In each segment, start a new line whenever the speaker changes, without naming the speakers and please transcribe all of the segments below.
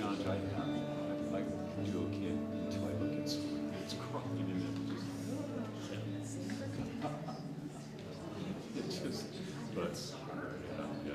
challenge I have. I do okay until I look at someone that's crying and then it's just, but yeah.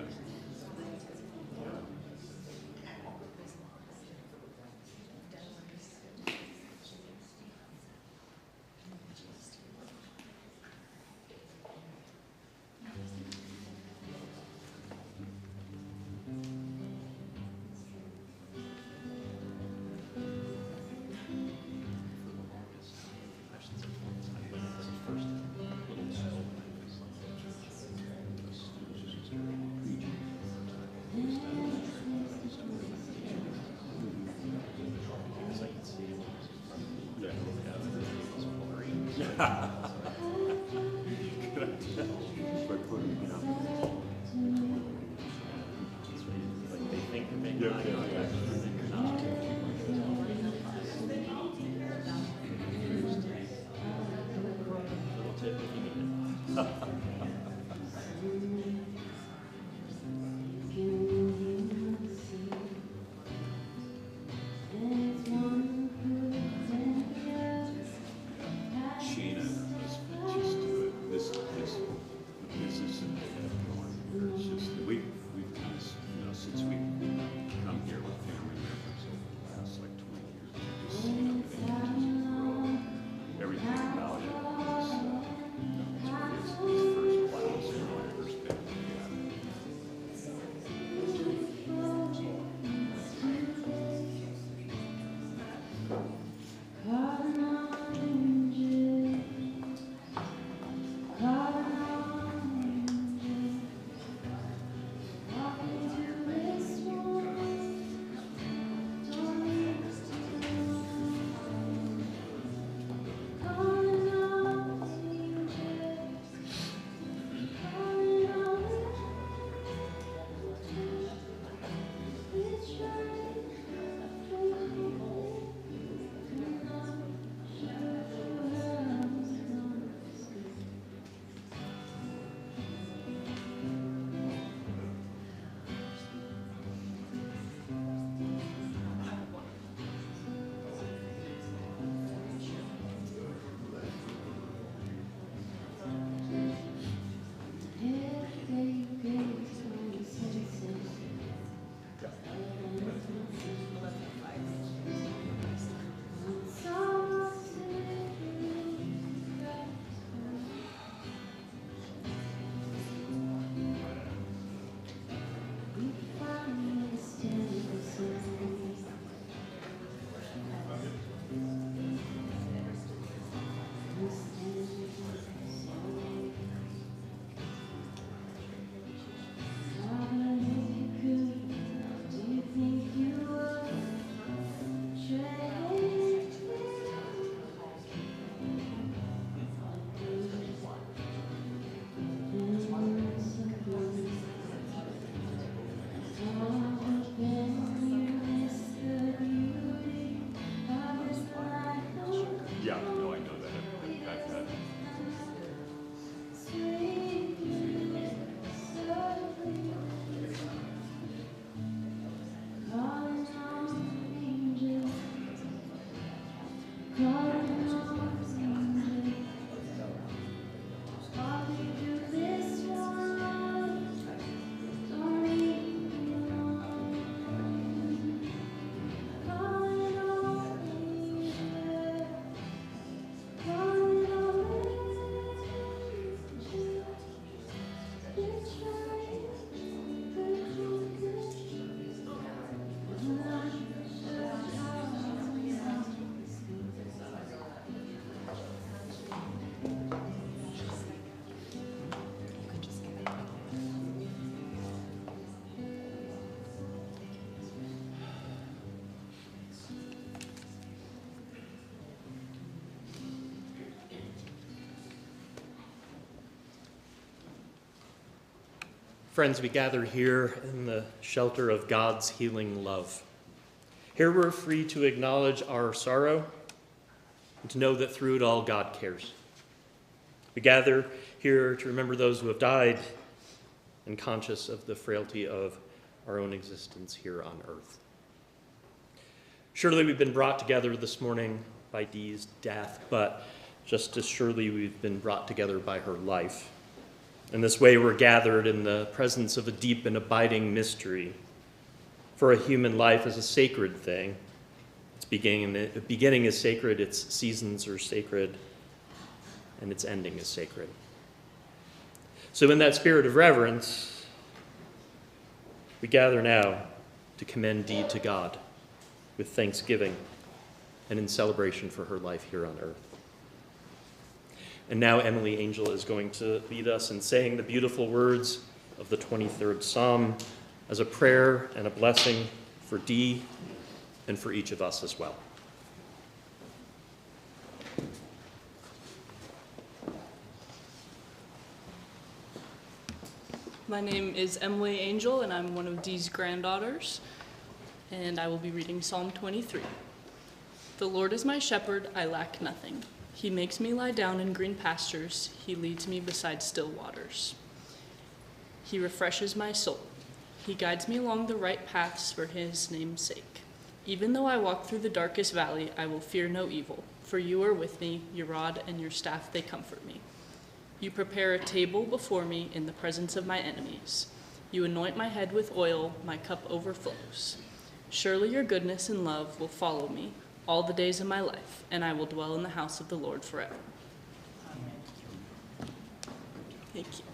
Friends, we gather here in the shelter of God's healing love. Here we're free to acknowledge our sorrow and to know that through it all God cares. We gather here to remember those who have died and conscious of the frailty of our own existence here on earth. Surely we've been brought together this morning by Dee's death, but just as surely we've been brought together by her life. In this way, we're gathered in the presence of a deep and abiding mystery. For a human life is a sacred thing. Its beginning is sacred, its seasons are sacred, and its ending is sacred. So in that spirit of reverence, we gather now to commend Dee to God with thanksgiving and in celebration for her life here on earth. And now Emily Angell is going to lead us in saying the beautiful words of the 23rd Psalm as a prayer and a blessing for Dee and for each of us as well.
My name is Emily Angell, and I'm one of Dee's granddaughters, and I will be reading Psalm 23. The Lord is my shepherd, I lack nothing. He makes me lie down in green pastures. He leads me beside still waters. He refreshes my soul. He guides me along the right paths for his name's sake. Even though I walk through the darkest valley, I will fear no evil, for you are with me, your rod and your staff, they comfort me. You prepare a table before me in the presence of my enemies. You anoint my head with oil, my cup overflows. Surely your goodness and love will follow me all the days of my life, and I will dwell in the house of the Lord forever. Amen. Thank you.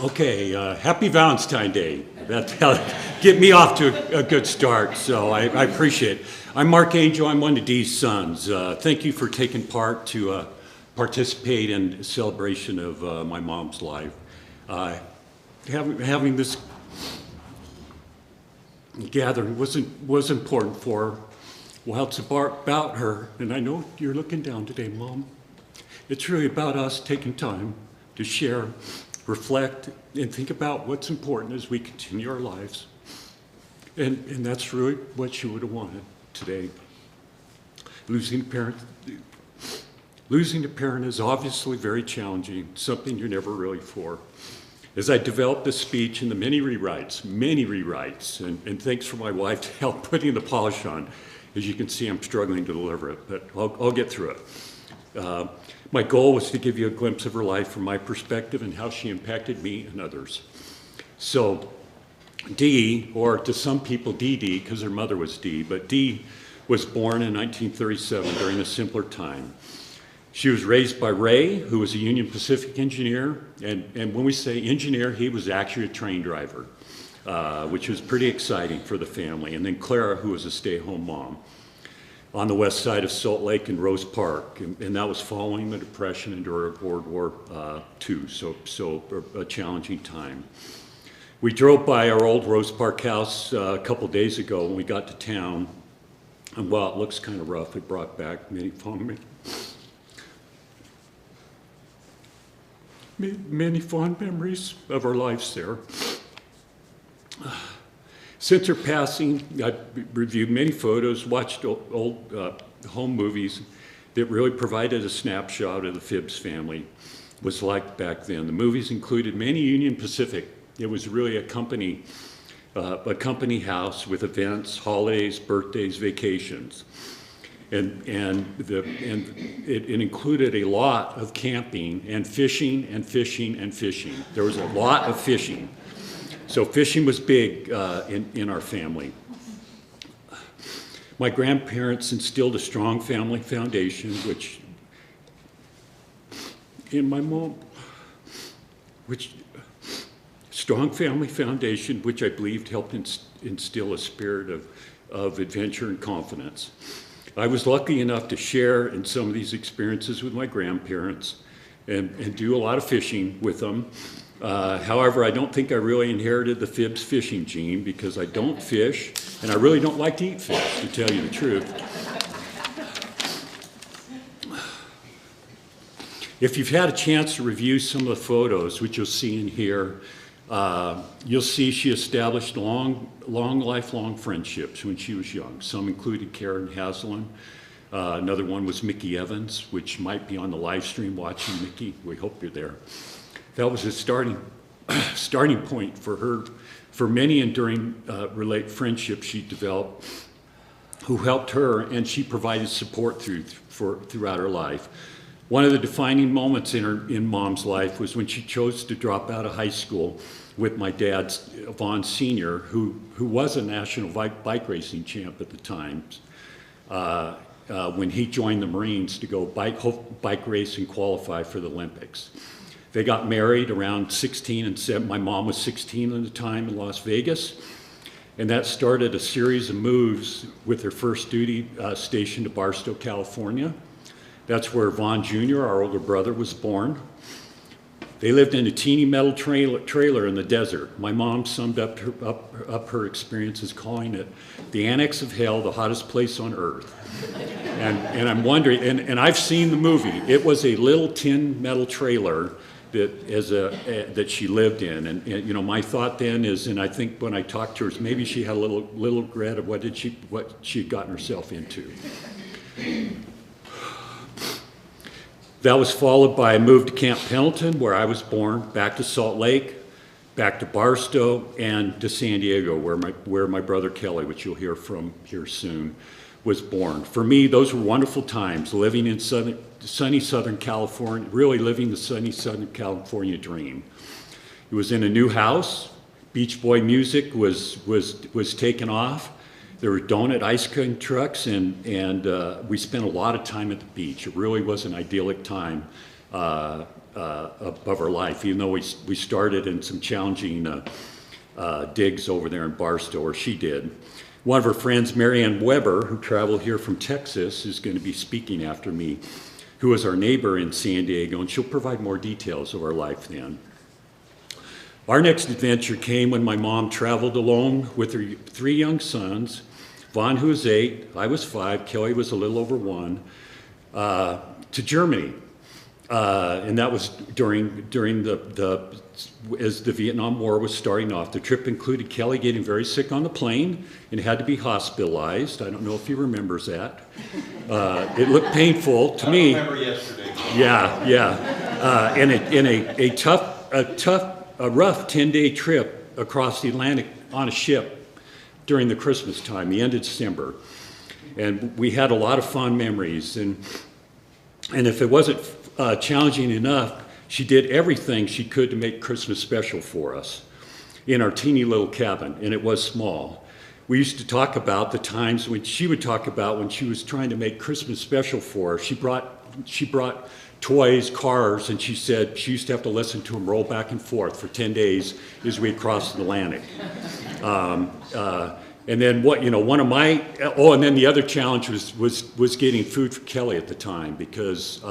Okay, happy Valentine's Day. That'll get me off to a good start, so I appreciate it. I'm Mark Angell. I'm one of Dee's sons. Thank you for taking part to participate in the celebration of my mom's life. Having this gathering was important for her. Well, it's about her, and I know you're looking down today, Mom. It's really about us taking time to share, reflect, and think about what's important as we continue our lives. And that's really what she would have wanted today. Losing a parent is obviously very challenging, something you're never really for. As I developed this speech and the many rewrites, and thanks for my wife to help putting the polish on. As you can see, I'm struggling to deliver it, but I'll get through it. My goal was to give you a glimpse of her life from my perspective and how she impacted me and others. So Dee, or to some people Dee, because her mother was Dee, but Dee was born in 1937 during a simpler time. She was raised by Ray, who was a Union Pacific engineer, and when we say engineer, he was actually a train driver, which was pretty exciting for the family. And then Clara, who was a stay-at-home mom on the west side of Salt Lake and Rose Park, and that was following the Depression and during World War II, so a challenging time. We drove by our old Rose Park house a couple days ago when we got to town, and while it looks kind of rough, it brought back many fond memories of our lives there. Since her passing, I've reviewed many photos, watched old home movies that really provided a snapshot of the Phibbs family was like back then. The movies included many Union Pacific. It was really a company house with events, holidays, birthdays, vacations. And it included a lot of camping and fishing and fishing and fishing. There was a lot of fishing. So fishing was big in our family. My grandparents instilled a strong family foundation, which I believed helped instill a spirit of adventure and confidence. I was lucky enough to share in some of these experiences with my grandparents and do a lot of fishing with them. However, I don't think I really inherited the Phibbs fishing gene because I don't fish, and I really don't like to eat fish, to tell you the truth. If you've had a chance to review some of the photos, which you'll see in here, you'll see she established lifelong friendships when she was young. Some included Karen Haslam. Another one was Mickey Evans, which might be on the live stream watching. Mickey, we hope you're there. That was a starting point for her, for many enduring friendships she developed, who helped her, and she provided support throughout her life. One of the defining moments in Mom's life was when she chose to drop out of high school with my dad, Vaughn Sr., who was a national bike racing champ at the time, when he joined the Marines to go bike race and qualify for the Olympics. They got married around 16 and 7. My mom was 16 at the time in Las Vegas, and that started a series of moves with her first duty station to Barstow, California. That's where Vaughn Jr., our older brother, was born. They lived in a teeny metal trailer in the desert. My mom summed up her experiences calling it the annex of hell, the hottest place on earth. And I'm wondering, and I've seen the movie. It was a little tin metal trailer that she lived in, and you know, my thought then is, and I think when I talked to her, is maybe she had a little regret of what she'd gotten herself into. That was followed by a move to Camp Pendleton, where I was born, back to Salt Lake, back to Barstow, and to San Diego, where my brother Kelly, which you'll hear from here soon, was born. For me, those were wonderful times, living in sunny Southern California, really living the sunny Southern California dream. It was in a new house. Beach Boy music was taken off. There were donut ice cream trucks, and we spent a lot of time at the beach. It really was an idyllic time of her life, even though we started in some challenging digs over there in Barstow, or she did. One of her friends, Marianne Weber, who traveled here from Texas, is going to be speaking after me, who was our neighbor in San Diego, and she'll provide more details of our life then. Our next adventure came when my mom traveled alone with her 3 young sons, Vaughn, who was 8, I was 5, Kelly was a little over 1, to Germany. And that was during as the Vietnam War was starting off. The trip included Kelly getting very sick on the plane and had to be hospitalized. I don't know if he remembers that. It looked painful to me.
I remember yesterday.
Yeah. And in a rough 10-day trip across the Atlantic on a ship during the Christmas time, the end of December. And we had a lot of fond memories. And if it wasn't challenging enough, she did everything she could to make Christmas special for us in our teeny little cabin, and it was small. We used to talk about the times when she would talk about when she was trying to make Christmas special for us. She brought toys, cars, and she said she used to have to listen to them roll back and forth for 10 days as we crossed the Atlantic. And then and then the other challenge was getting food for Kelly at the time, because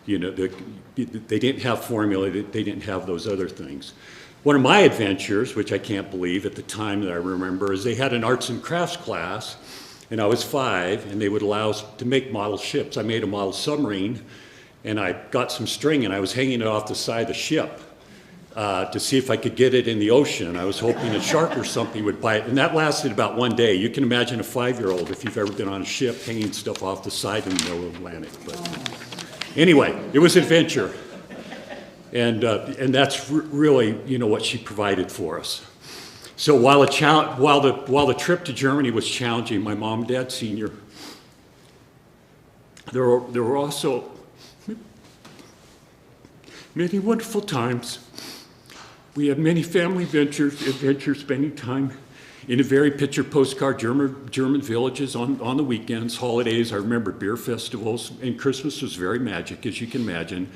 they didn't have formula, they didn't have those other things. One of my adventures, which I can't believe at the time that I remember, is they had an arts and crafts class, and I was 5, and they would allow us to make model ships. I made a model submarine, and I got some string, and I was hanging it off the side of the ship to see if I could get it in the ocean. I was hoping a shark or something would bite, and that lasted about 1 day. You can imagine a 5-year-old, if you've ever been on a ship, hanging stuff off the side in the middle of the Atlantic. But anyway, it was adventure, and that's really what she provided for us. So while the trip to Germany was challenging, my mom and dad senior, there were also many wonderful times. We had many family adventures, spending time in a very picture postcard German villages on the weekends, holidays. I remember beer festivals, and Christmas was very magic, as you can imagine.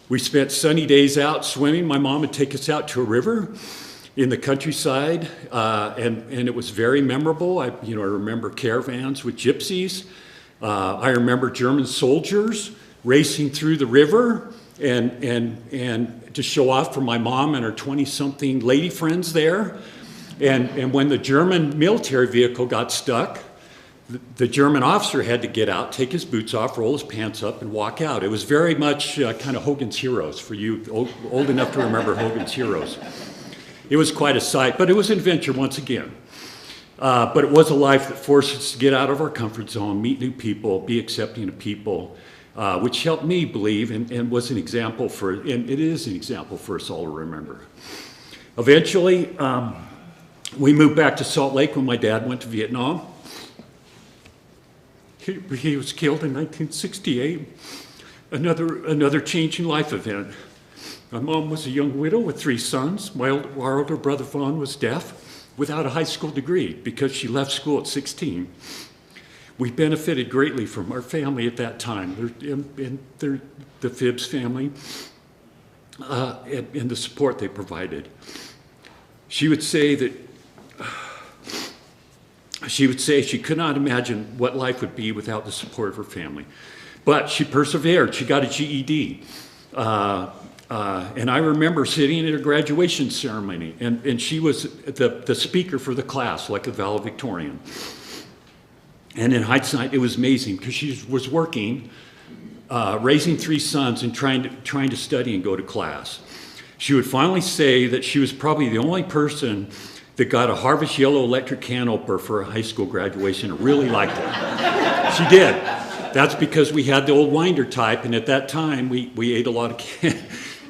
We spent sunny days out swimming. My mom would take us out to a river in the countryside, and it was very memorable. I remember caravans with gypsies. I remember German soldiers racing through the river and to show off for my mom and her 20-something lady friends there. And when the German military vehicle got stuck, the German officer had to get out, take his boots off, roll his pants up, and walk out. It was very much kind of Hogan's Heroes for you old enough to remember Hogan's Heroes. It was quite a sight, but it was an adventure once again. But it was a life that forced us to get out of our comfort zone, meet new people, be accepting of people, which helped me believe and was an example and it is an example for us all to remember. Eventually, we moved back to Salt Lake when my dad went to Vietnam. He was killed in 1968. Another changing life event. My mom was a young widow with 3 sons. My older brother Vaughn was deaf without a high school degree because she left school at 16. We benefited greatly from our family at that time, the Phibbs family, and the support they provided. She would say she could not imagine what life would be without the support of her family. But she persevered. She got a GED. And I remember sitting at a graduation ceremony, and she was the speaker for the class, like a valedictorian. And in hindsight, it was amazing because she was working, raising 3 sons and trying to study and go to class. She would finally say that she was probably the only person that got a Harvest Yellow electric can opener for a high school graduation and really liked it. She did. That's because we had the old Winder type, and at that time, we ate a lot of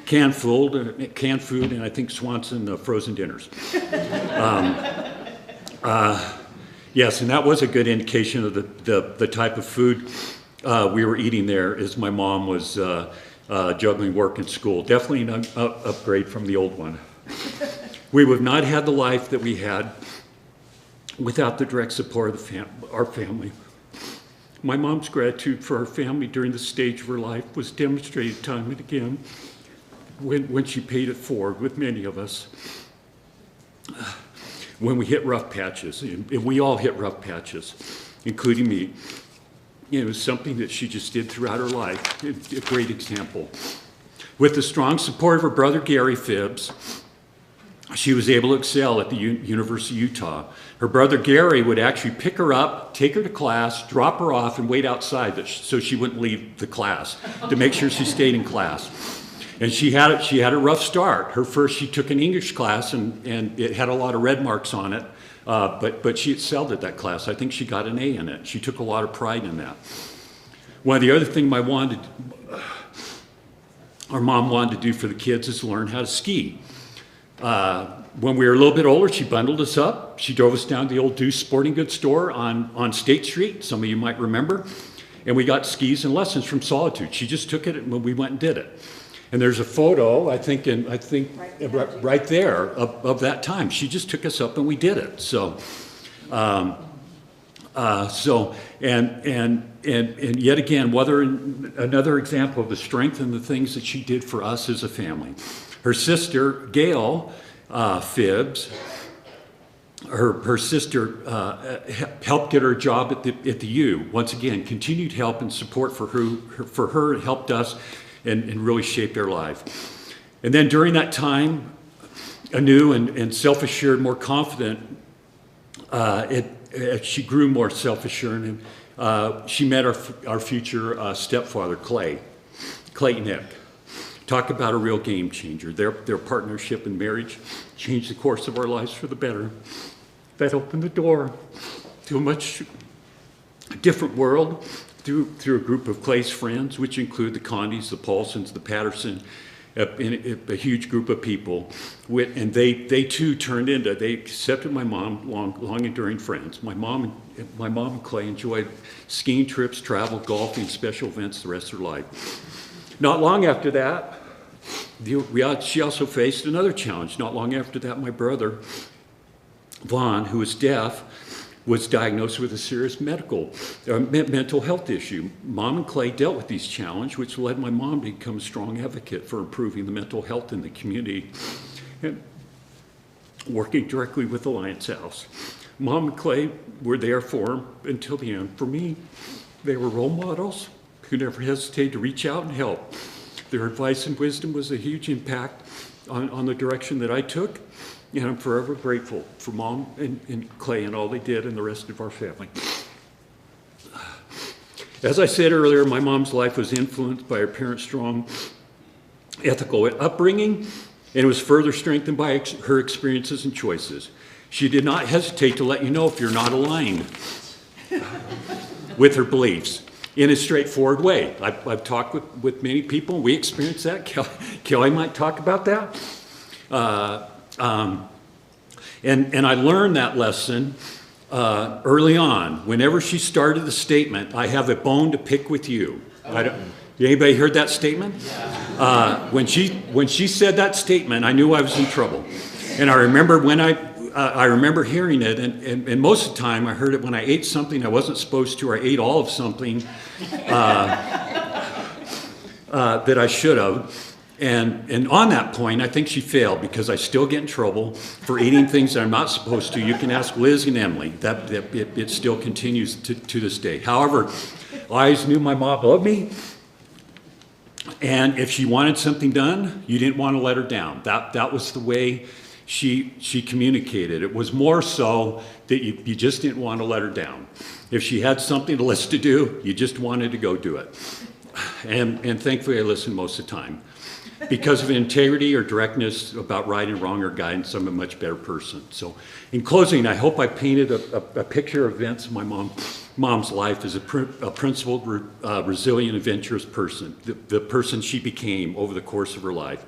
canned food, and I think Swanson frozen dinners. Yes, and that was a good indication of the type of food we were eating there as my mom was juggling work and school. Definitely an upgrade from the old one. We would have not had the life that we had without the direct support of our family. My mom's gratitude for our family during this stage of her life was demonstrated time and again when she paid it forward with many of us. When we hit rough patches, and we all hit rough patches, including me. It was something that she just did throughout her life, a great example. With the strong support of her brother Gary Phibbs, she was able to excel at the University of Utah. Her brother Gary would actually pick her up, take her to class, drop her off, and wait outside so she wouldn't leave the class, to make sure she stayed in class. And she had a rough start. She took an English class, and it had a lot of red marks on it, but she excelled at that class. I think she got an A in it. She took a lot of pride in that. One of the other things our mom wanted to do for the kids is learn how to ski. When we were a little bit older, she bundled us up. She drove us down to the old Deuce Sporting Goods store on State Street, some of you might remember, and we got skis and lessons from Solitude. She just took it when we went and did it. And there's a photo, I think right there of that time. She just took us up and we did it. So, and yet again, another example of the strength and the things that she did for us as a family. Her sister, Angell, Phibbs, her sister helped get her a job at the U. Once again, continued help and support for her helped us and really shaped our life. And then during that time, anew and self-assured, more confident, she grew more self-assured, and she met our future stepfather, Clayton Ek. Talk about a real game changer. Their partnership and marriage changed the course of our lives for the better. That opened the door to a much different world through a group of Clay's friends, which include the Condys, the Paulsons, the Patterson, a huge group of people. And they too they accepted my mom, long enduring friends. My mom and Clay enjoyed skiing trips, travel, golfing, special events the rest of their life. Not long after that, she also faced another challenge. Not long after that, my brother, Vaughn, who was deaf, was diagnosed with a serious mental health issue. Mom and Clay dealt with these challenges, which led my mom to become a strong advocate for improving the mental health in the community and working directly with Alliance House. Mom and Clay were there for him until the end. For me, they were role models who never hesitated to reach out and help. Their advice and wisdom was a huge impact on the direction that I took. And I'm forever grateful for Mom and Clay and all they did and the rest of our family. As I said earlier, my mom's life was influenced by her parents' strong ethical upbringing, and it was further strengthened by her experiences and choices. She did not hesitate to let you know if you're not aligned with her beliefs in a straightforward way. I've talked with many people, and we experienced that. Kelly might talk about that. And I learned that lesson early on. Whenever she started the statement, "I have a bone to pick with you." Anybody heard that statement? When she said that statement, I knew I was in trouble. And I remember I remember hearing it, and most of the time I heard it when I ate something I wasn't supposed to, or I ate all of something that I should have. And on that point, I think she failed, because I still get in trouble for eating things that I'm not supposed to. You can ask Liz and Emily. It still continues to this day. However, I always knew my mom loved me, and if she wanted something done, you didn't want to let her down. That was the way she communicated. It was more so that you just didn't want to let her down. If she had something to list to do, you just wanted to go do it. And thankfully, I listened most of the time. Because of integrity or directness about right and wrong or guidance, I'm a much better person. So in closing, I hope I painted a picture of events in my mom's life as a principled, resilient, adventurous person, the person she became over the course of her life.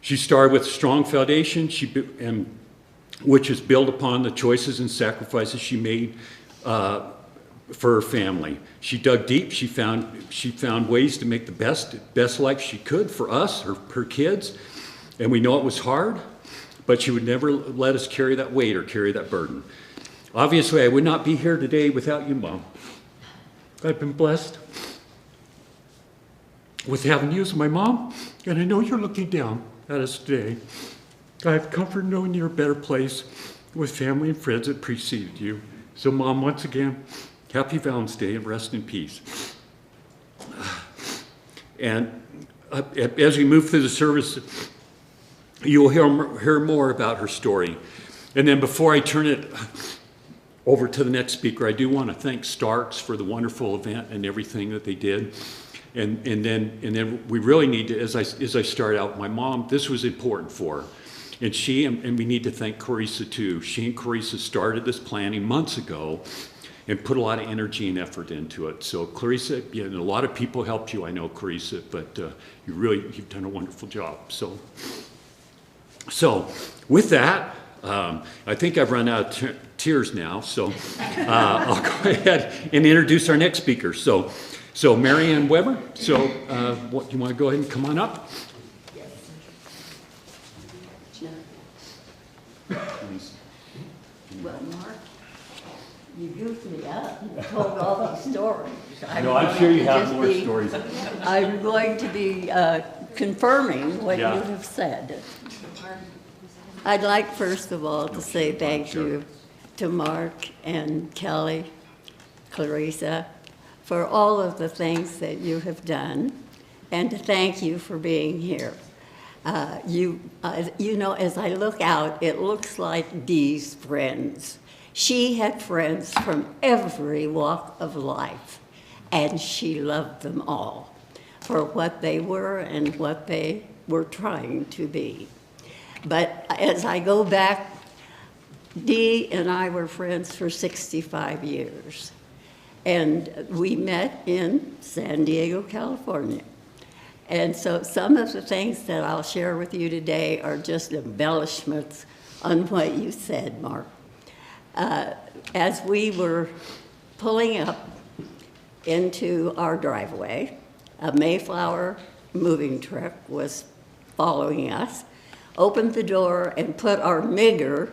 She started with a strong foundation, which is built upon the choices and sacrifices she made for her family. She dug deep. She found ways to make the best life she could for us, her kids. And we know it was hard, but she would never let us carry that weight or carry that burden. Obviously, I would not be here today without you, Mom. I've been blessed with having you as my mom, and I know you're looking down at us today. I have comfort knowing you're a better place with family and friends that preceded you. So, Mom, once again, happy Valentine's Day and rest in peace. And as we move through the service, you will hear more about her story. And then before I turn it over to the next speaker, I do want to thank Starks for the wonderful event and everything that they did. And then we really need to, as I start out, my mom, this was important for her. And we need to thank Carissa too. She and Carissa started this planning months ago and put a lot of energy and effort into it. So Clarissa, a lot of people helped you, I know, Carissa, but you've done a wonderful job. So with that, I think I've run out of tears now, so I'll go ahead and introduce our next speaker. So Mary Ann Weber, you want to go ahead and come on up?
Well, Mark, you goofed me up. You told all these stories.
I'm sure you have more stories.
I'm going to be confirming what you have said. I'd like, first of all, to say thank you to Mark and Kelly, Clarissa, for all of the things that you have done, and to thank you for being here. You know, as I look out, it looks like Dee's friends. She had friends from every walk of life, and she loved them all for what they were and what they were trying to be. But as I go back, Dee and I were friends for 65 years, and we met in San Diego, California. And so some of the things that I'll share with you today are just embellishments on what you said, Mark. As we were pulling up into our driveway, a Mayflower moving truck was following us, opened the door and put our meager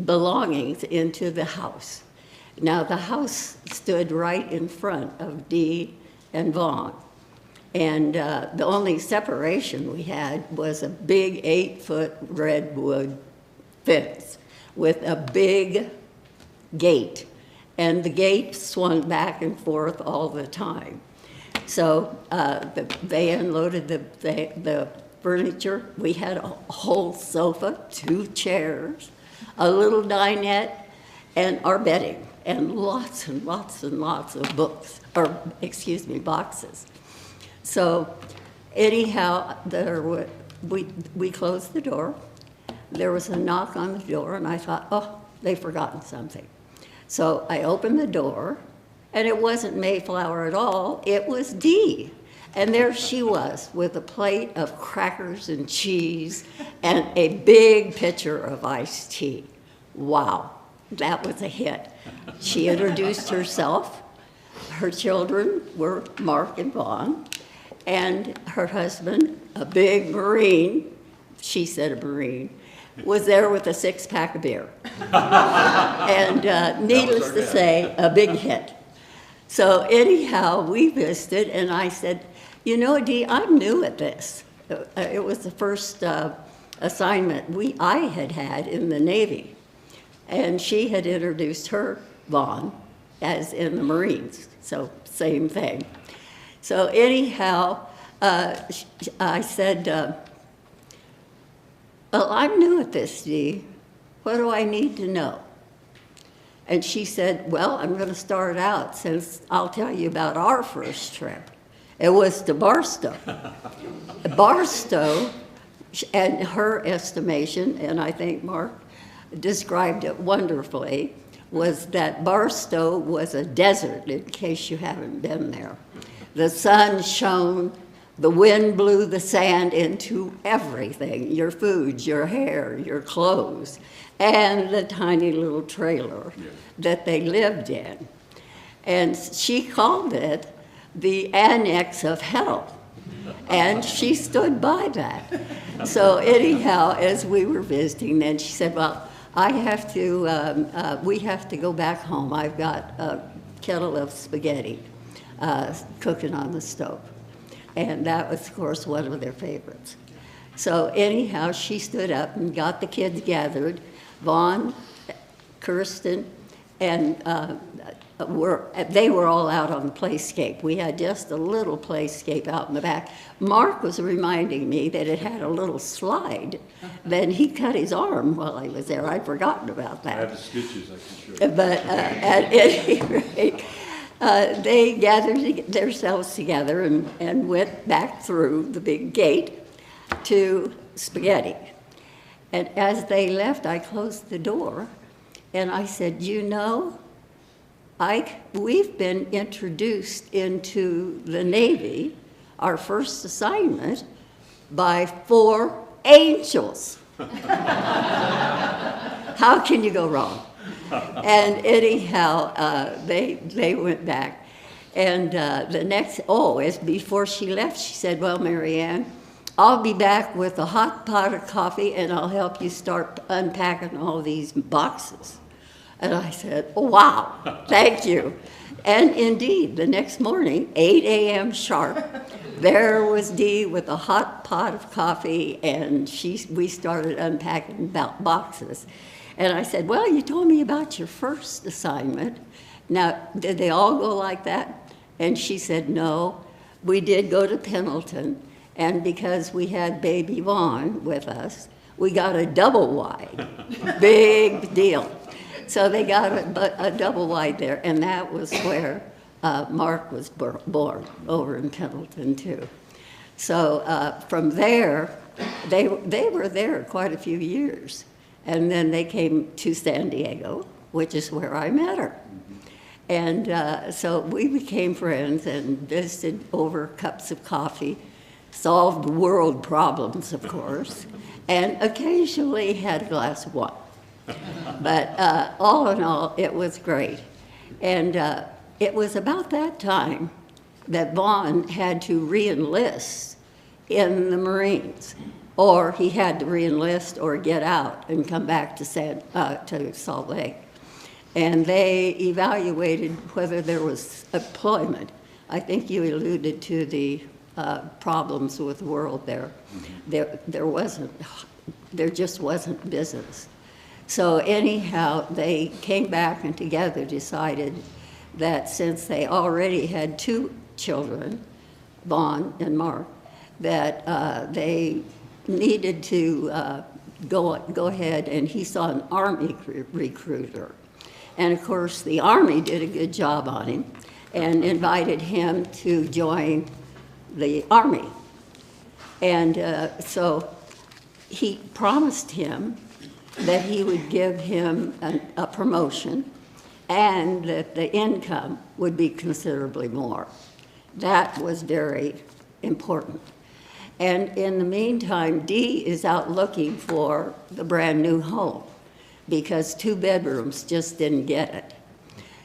belongings into the house. Now, the house stood right in front of Dee and Vaughn. And the only separation we had was a big 8-foot redwood fence with a big gate. And the gate swung back and forth all the time. So they unloaded the furniture. We had a whole sofa, 2 chairs, a little dinette, and our bedding, and lots and lots and lots of books, or excuse me, boxes. So anyhow, we closed the door. There was a knock on the door, and I thought, oh, they've forgotten something. So I opened the door, and it wasn't Mayflower at all. It was Dee. And there she was with a plate of crackers and cheese and a big pitcher of iced tea. Wow, that was a hit. She introduced herself. Her children were Mark and Vaughn. And her husband, a big Marine, she said a Marine, was there with a 6-pack of beer. And needless to say, a big hit. So anyhow, we visited, and I said, you know, Dee, I'm new at this. It was the first assignment I had in the Navy. And she had introduced her, Vaughn, as in the Marines, so same thing. So anyhow, I said, well, I'm new at this, Dee. What do I need to know? And she said, well, I'm going to start out since I'll tell you about our first trip. It was to Barstow. Barstow, and her estimation, and I think Mark described it wonderfully, was that Barstow was a desert, in case you haven't been there. The sun shone, the wind blew the sand into everything, your food, your hair, your clothes, and the tiny little trailer that they lived in. And she called it the annex of hell, and she stood by that. So anyhow, as we were visiting, then she said, well, we have to go back home. I've got a kettle of spaghetti. cooking on the stove. And that was, of course, one of their favorites. So anyhow, she stood up and got the kids gathered. Vaughn, Kirsten, and they were all out on the playscape. We had just a little playscape out in the back. Mark was reminding me that it had a little slide. Then he cut his arm while I was there. I'd forgotten about that.
I have the stitches, I can show you.
But at any rate, they gathered themselves together and went back through the big gate to spaghetti. And as they left, I closed the door, and I said, you know, Ike, we've been introduced into the Navy, our first assignment, by 4 angels. How can you go wrong? And anyhow, they went back. And as before she left, she said, well, Mary Ann, I'll be back with a hot pot of coffee, and I'll help you start unpacking all these boxes. And I said, oh, wow, thank you. And indeed, the next morning, 8 a.m. sharp, there was Dee with a hot pot of coffee, and we started unpacking boxes. And I said, well, you told me about your first assignment. Now, did they all go like that? And she said, no, we did go to Pendleton, and because we had baby Vaughn with us, we got a double wide. Big deal. So they got a double wide there, and that was where Mark was born, over in Pendleton, too. So from there, they were there quite a few years. And then they came to San Diego, which is where I met her. And so we became friends and visited over cups of coffee, solved world problems, of course, and occasionally had a glass of wine. But all in all, it was great. And it was about that time that Vaughn had to re-enlist in the Marines, or he had to re-enlist or get out and come back to Salt Lake. And they evaluated whether there was employment. I think you alluded to the problems with the world there. There just wasn't business. So anyhow, they came back and together decided that since they already had 2 children, Vaughn and Mark, that they needed to go ahead, and he saw an Army recruiter. And of course, the Army did a good job on him and invited him to join the Army. And so he promised him that he would give him a promotion and that the income would be considerably more. That was very important. And in the meantime, Dee is out looking for the brand new home because 2 bedrooms just didn't get it.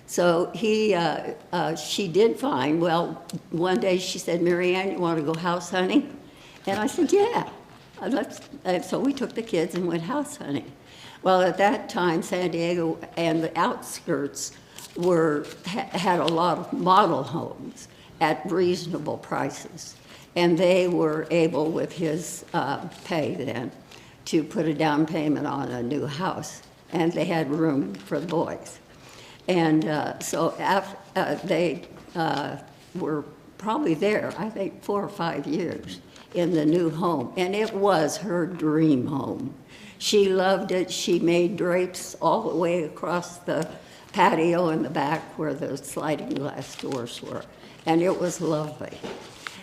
So she did find, well, one day she said, Mary Ann, you want to go house hunting? And I said, yeah. And so we took the kids and went house hunting. Well, at that time, San Diego and the outskirts had a lot of model homes at reasonable prices. And they were able, with his pay then, to put a down payment on a new house. And they had room for the boys. And so they were probably there, I think, 4 or 5 years in the new home. And it was her dream home. She loved it. She made drapes all the way across the patio in the back where the sliding glass doors were. And it was lovely.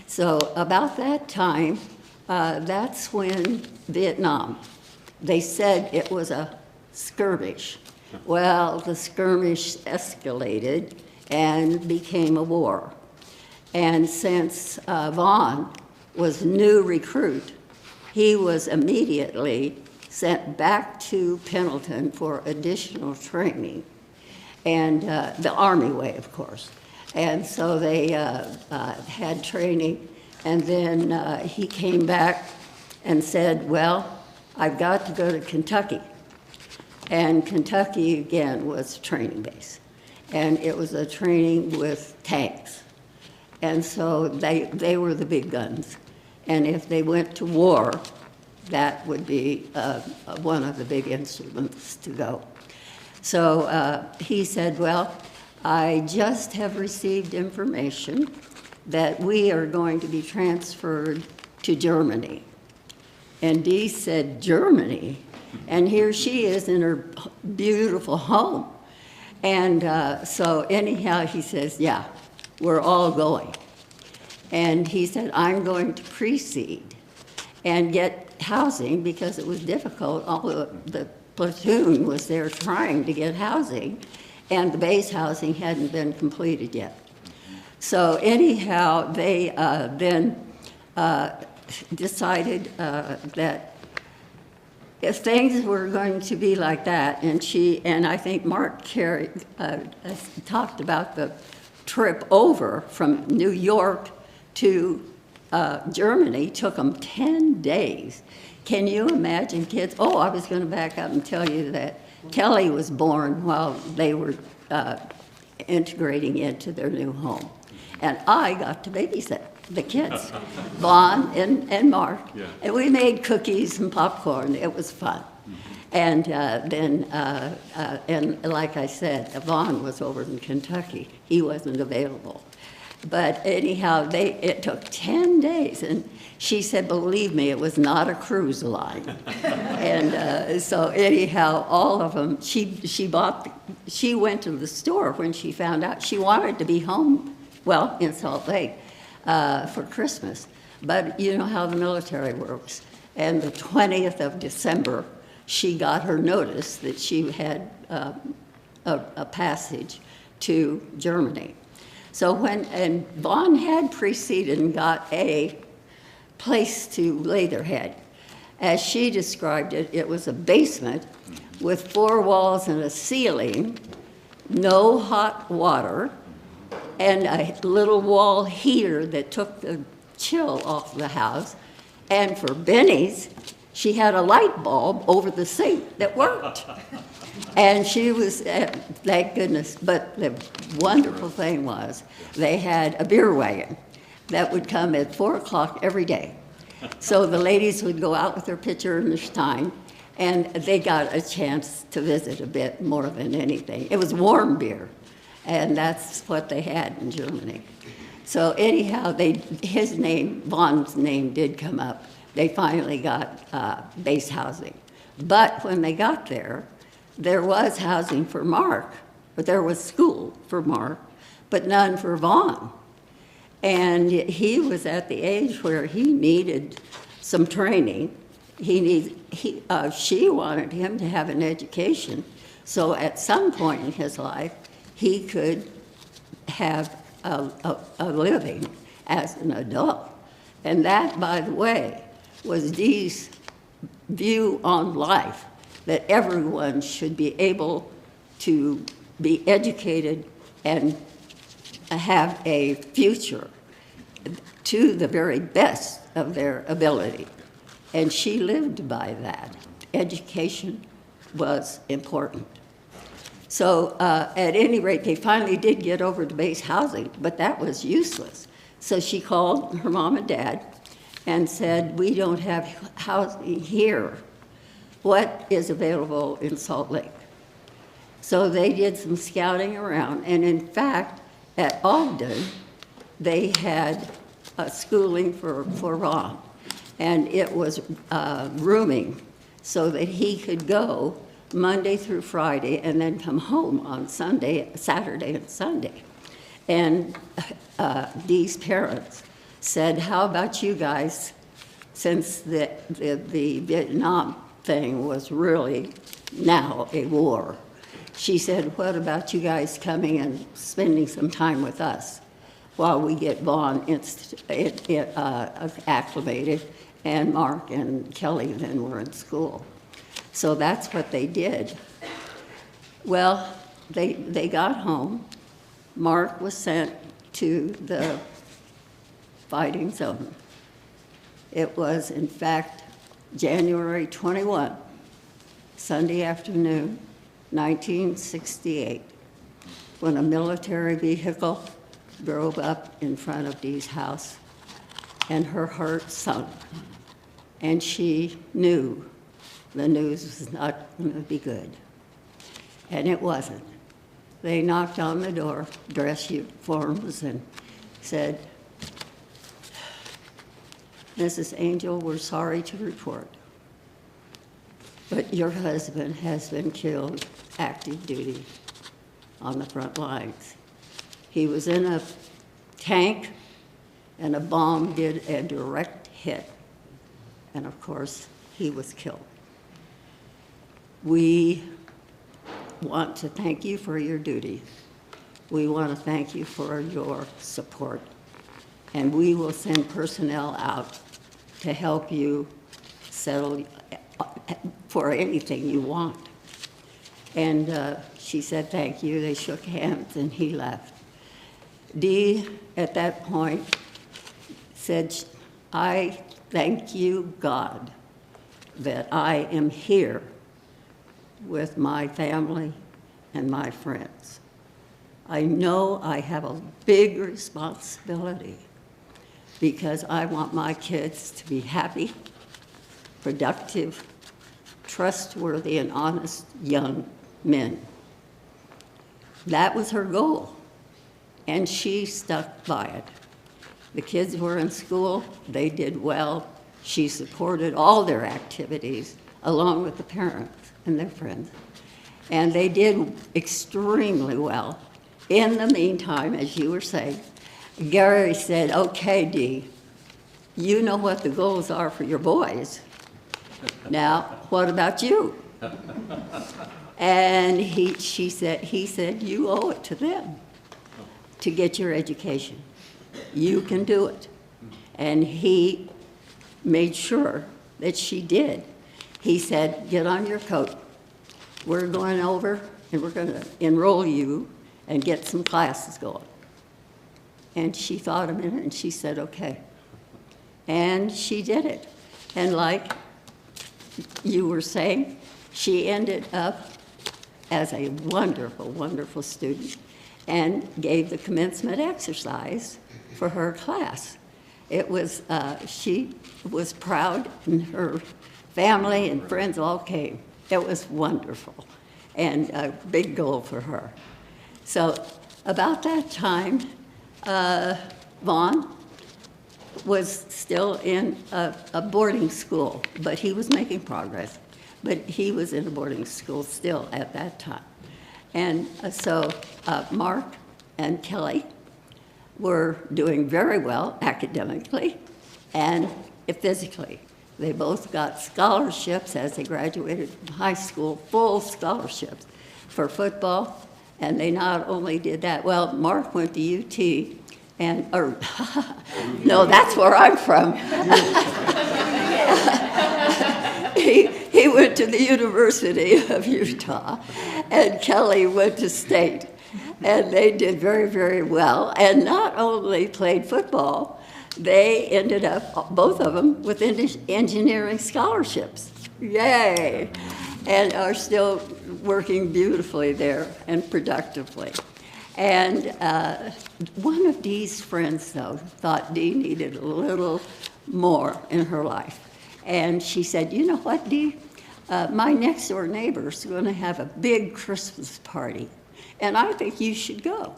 So about that time, that's when Vietnam, they said it was a skirmish. Well, the skirmish escalated and became a war. And since Vaughn was a new recruit, he was immediately sent back to Pendleton for additional training, and the Army way, of course. And so they had training, and then he came back and said, well, I've got to go to Kentucky. And Kentucky, again, was a training base. And it was a training with tanks. And so they were the big guns. And if they went to war, that would be one of the big instruments to go. So he said, well, I just have received information that we are going to be transferred to Germany. And Dee said, Germany? And here she is in her beautiful home. And so anyhow, he says, yeah, we're all going. And he said, I'm going to precede and get housing because it was difficult. All the platoon was there trying to get housing, and the base housing hadn't been completed yet. So anyhow, they then decided that if things were going to be like that, and I think Mark talked about the trip over from New York to Germany, took them 10 days. Can you imagine, kids? Oh, I was going to back up and tell you that Kelly was born while they were integrating into their new home. And I got to babysit the kids, Vaughn and Mark.
Yeah.
And we made cookies and popcorn. It was fun. And then, and like I said, Vaughn was over in Kentucky. He wasn't available. But anyhow, it took 10 days. And she said, believe me, it was not a cruise line. And so anyhow, all of them, she went to the store when she found out. She wanted to be home, well, in Salt Lake for Christmas. But you know how the military works. And the 20th of December, she got her notice that she had a passage to Germany. So and Vaughn had preceded and got a place to lay their head. As she described it, it was a basement with 4 walls and a ceiling, no hot water, and a little wall heater that took the chill off the house. And for Benny's, she had a light bulb over the sink that worked. And she was, thank goodness, but the wonderful thing was they had a beer wagon that would come at 4 o'clock every day. So the ladies would go out with their pitcher and their stein, and they got a chance to visit a bit more than anything. It was warm beer, and that's what they had in Germany. So anyhow, his name, Vaughn's name, did come up. They finally got base housing. But when they got there was housing for Mark, but there was school for Mark, but none for Vaughn. And he was at the age where he needed some training. She wanted him to have an education, so at some point in his life, he could have a living as an adult. And that, by the way, was Dee's view on life, that everyone should be able to be educated and have a future to the very best of their ability. And she lived by that. Education was important. So at any rate, they finally did get over to base housing, but that was useless. So she called her mom and dad and said, we don't have housing here. What is available in Salt Lake? So they did some scouting around, and in fact, at Ogden, they had schooling for Ron, and it was rooming so that he could go Monday through Friday and then come home on Saturday and Sunday. And Dee's parents said, how about you guys, since the Vietnam thing was really now a war. She said, what about you guys coming and spending some time with us while we get Vaughn acclimated, and Mark and Kelly then were in school. So that's what they did. Well, they got home. Mark was sent to the fighting zone. It was, in fact, January 21, Sunday afternoon, 1968, when a military vehicle drove up in front of Dee's house, and her heart sunk. And she knew the news was not going to be good. And it wasn't. They knocked on the door, dress uniforms, and said, "Mrs. Angell, we're sorry to report, but your husband has been killed active duty on the front lines. He was in a tank, and a bomb did a direct hit. And of course, he was killed. We want to thank you for your duty. We want to thank you for your support. And we will send personnel out to help you settle for anything you want." And she said, "Thank you." They shook hands, and he left. Dee, at that point, said, "I thank you, God, that I am here with my family and my friends. I know I have a big responsibility because I want my kids to be happy, productive, trustworthy, and honest young men." That was her goal, and she stuck by it. The kids were in school, they did well. She supported all their activities along with the parents and their friends. And they did extremely well. In the meantime, as you were saying, Gary said, "Okay, Dee, you know what the goals are for your boys. Now, what about you?" And he said, "You owe it to them to get your education. You can do it." And he made sure that she did. He said, "Get on your coat. We're going over and we're going to enroll you and get some classes going." And she thought a minute and she said, "Okay." And she did it. And like you were saying, she ended up as a wonderful, wonderful student and gave the commencement exercise for her class. It was, she was proud, and her family and friends all came. It was wonderful and a big goal for her. So about that time, Vaughn was still in a boarding school, but he was making progress. But he was in a boarding school still at that time. And so Mark and Kelly were doing very well academically and physically. They both got scholarships as they graduated from high school, full scholarships for football. And they not only did that, well, Mark went to UT, and, no, that's where I'm from. He went to the University of Utah, and Kelly went to State. And they did very, very well, and not only played football, they ended up, both of them, with engineering scholarships. Yay! And are still working beautifully there and productively. And one of Dee's friends, though, thought Dee needed a little more in her life. And she said, "You know what, Dee? My next door neighbor's going to have a big Christmas party, and I think you should go."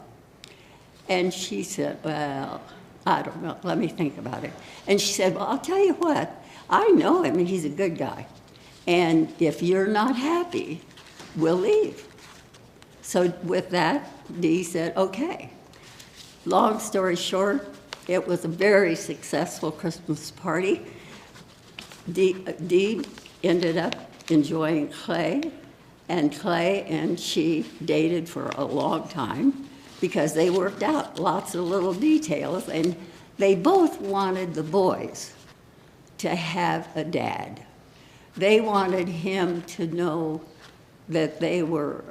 And she said, "Well, I don't know. Let me think about it." And she said, "Well, I'll tell you what. I know him, and he's a good guy. And if you're not happy, we'll leave." So with that, Dee said, "Okay." Long story short, it was a very successful Christmas party. Dee ended up enjoying Clay, and she dated for a long time because they worked out lots of little details, and they both wanted the boys to have a dad. They wanted him to know that they were,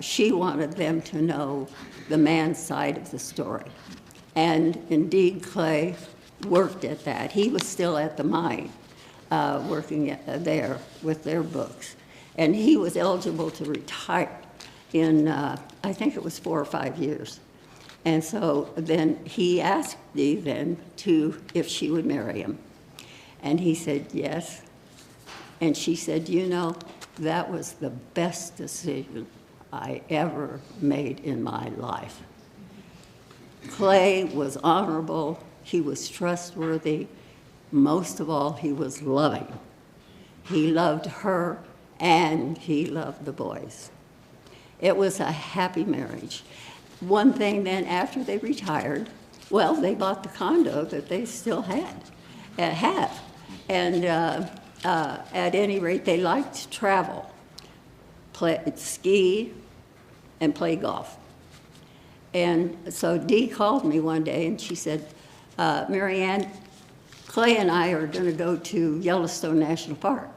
she wanted them to know the man's side of the story. And indeed, Clay worked at that. He was still at the mine, working there with their books. And he was eligible to retire in, I think it was 4 or 5 years. And so then he asked Dee then if she would marry him. And he said yes. And she said, you know, that was the best decision I ever made in my life. Clay was honorable, he was trustworthy, most of all, he was loving. He loved her and he loved the boys. It was a happy marriage. One thing then, after they retired, well, they bought the condo that they still have. And at any rate, they liked to travel, ski, and play golf. And so Dee called me one day and she said, Mary Ann, Clay and I are going to go to Yellowstone National Park.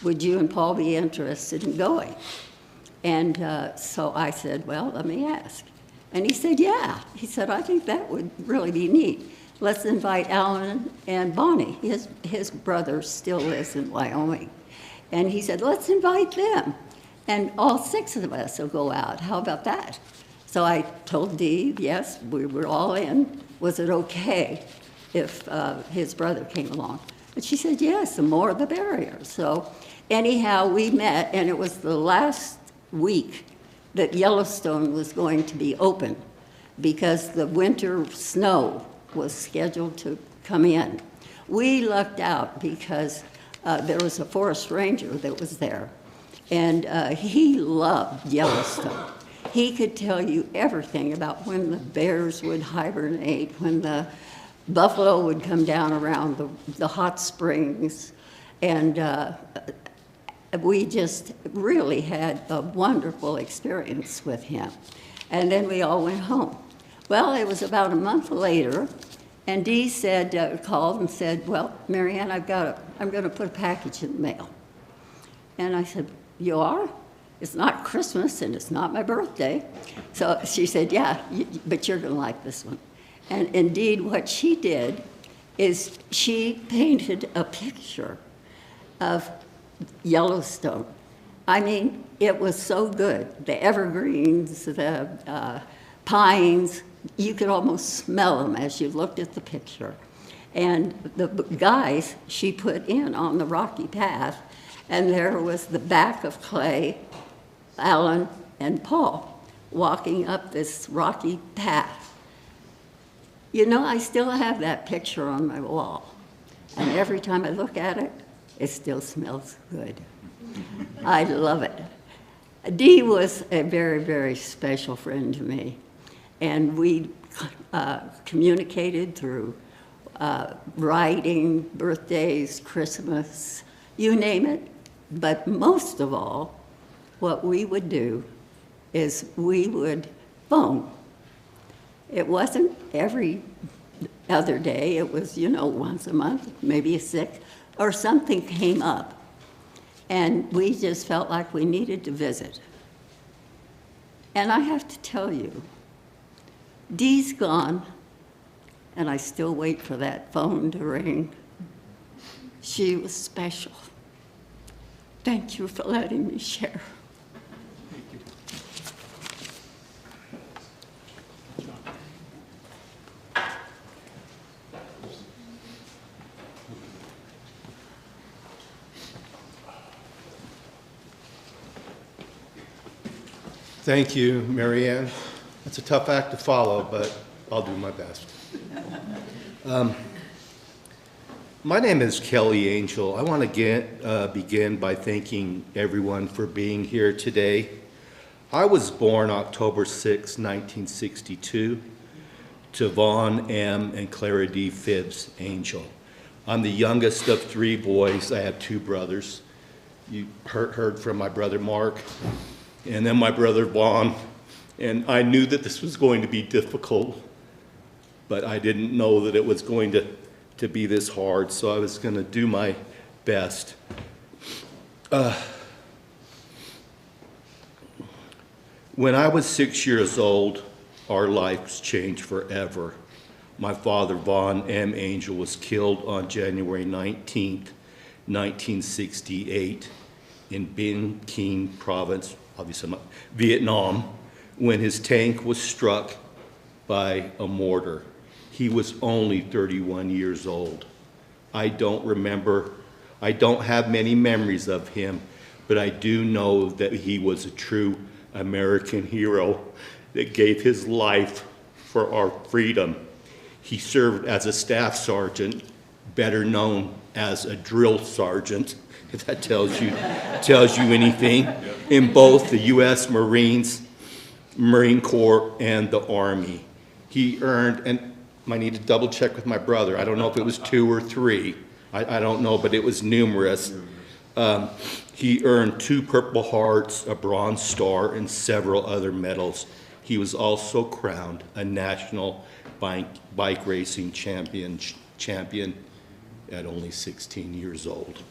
Would you and Paul be interested in going? And so I said, well, let me ask. And he said, yeah. He said, I think that would really be neat. Let's invite Alan and Bonnie. His brother still lives in Wyoming. And he said, let's invite them. And all 6 of us will go out. How about that? So I told Dee, yes, we were all in. Was it okay if his brother came along? And she said, yes, the more the merrier. So anyhow, we met, and it was the last week that Yellowstone was going to be open because the winter snow was scheduled to come in. We lucked out because there was a forest ranger that was there, and he loved Yellowstone. He could tell you everything about when the bears would hibernate, when the buffalo would come down around the hot springs, and we just really had a wonderful experience with him. And then we all went home. Well, it was about a month later, and Dee said, called and said, well, Mary Ann, I'm going to put a package in the mail. And I said, you are? It's not Christmas and it's not my birthday. So she said, yeah, but you're going to like this one. And indeed, what she did is she painted a picture of Yellowstone. I mean, it was so good. The evergreens, the pines, you could almost smell them as you looked at the picture. And the guys she put in on the rocky path, and there was the back of Clay, Alan, and Paul walking up this rocky path. You know, I still have that picture on my wall. And every time I look at it, it still smells good. I love it. Dee was a very, very special friend to me. And we communicated through writing, birthdays, Christmas, you name it. But most of all, what we would do is we would phone. It wasn't every other day. It was, you know, once a month, maybe a 6th, or something came up. And we just felt like we needed to visit. And I have to tell you, Dee's gone, and I still wait for that phone to ring. She was special. Thank you for letting me share.
Thank you, Mary Ann. It's a tough act to follow, but I'll do my best. My name is Kelly Angell. I want to begin by thanking everyone for being here today. I was born October 6, 1962, to Vaughn M. and Clara D. Phibbs Angell. I'm the youngest of 3 boys. I have 2 brothers. You heard from my brother Mark, and then my brother Vaughn. And I knew that this was going to be difficult, but I didn't know that it was going to be this hard, so I was going to do my best. When I was 6 years old, our lives changed forever. My father, Vaughn M. Angell, was killed on January 19th, 1968 in Binh Kinh province, obviously Vietnam, when his tank was struck by a mortar. He was only 31 years old. I don't have many memories of him, but I do know that he was a true American hero that gave his life for our freedom. He served as a staff sergeant, better known as a drill sergeant, if that tells you anything, in both the U.S. Marine Corps, and the Army. He earned, and I need to double check with my brother, I don't know if it was 2 or 3, I don't know, but it was numerous. He earned 2 Purple Hearts, a Bronze Star, and several other medals. He was also crowned a national bike racing champion at only 16 years old.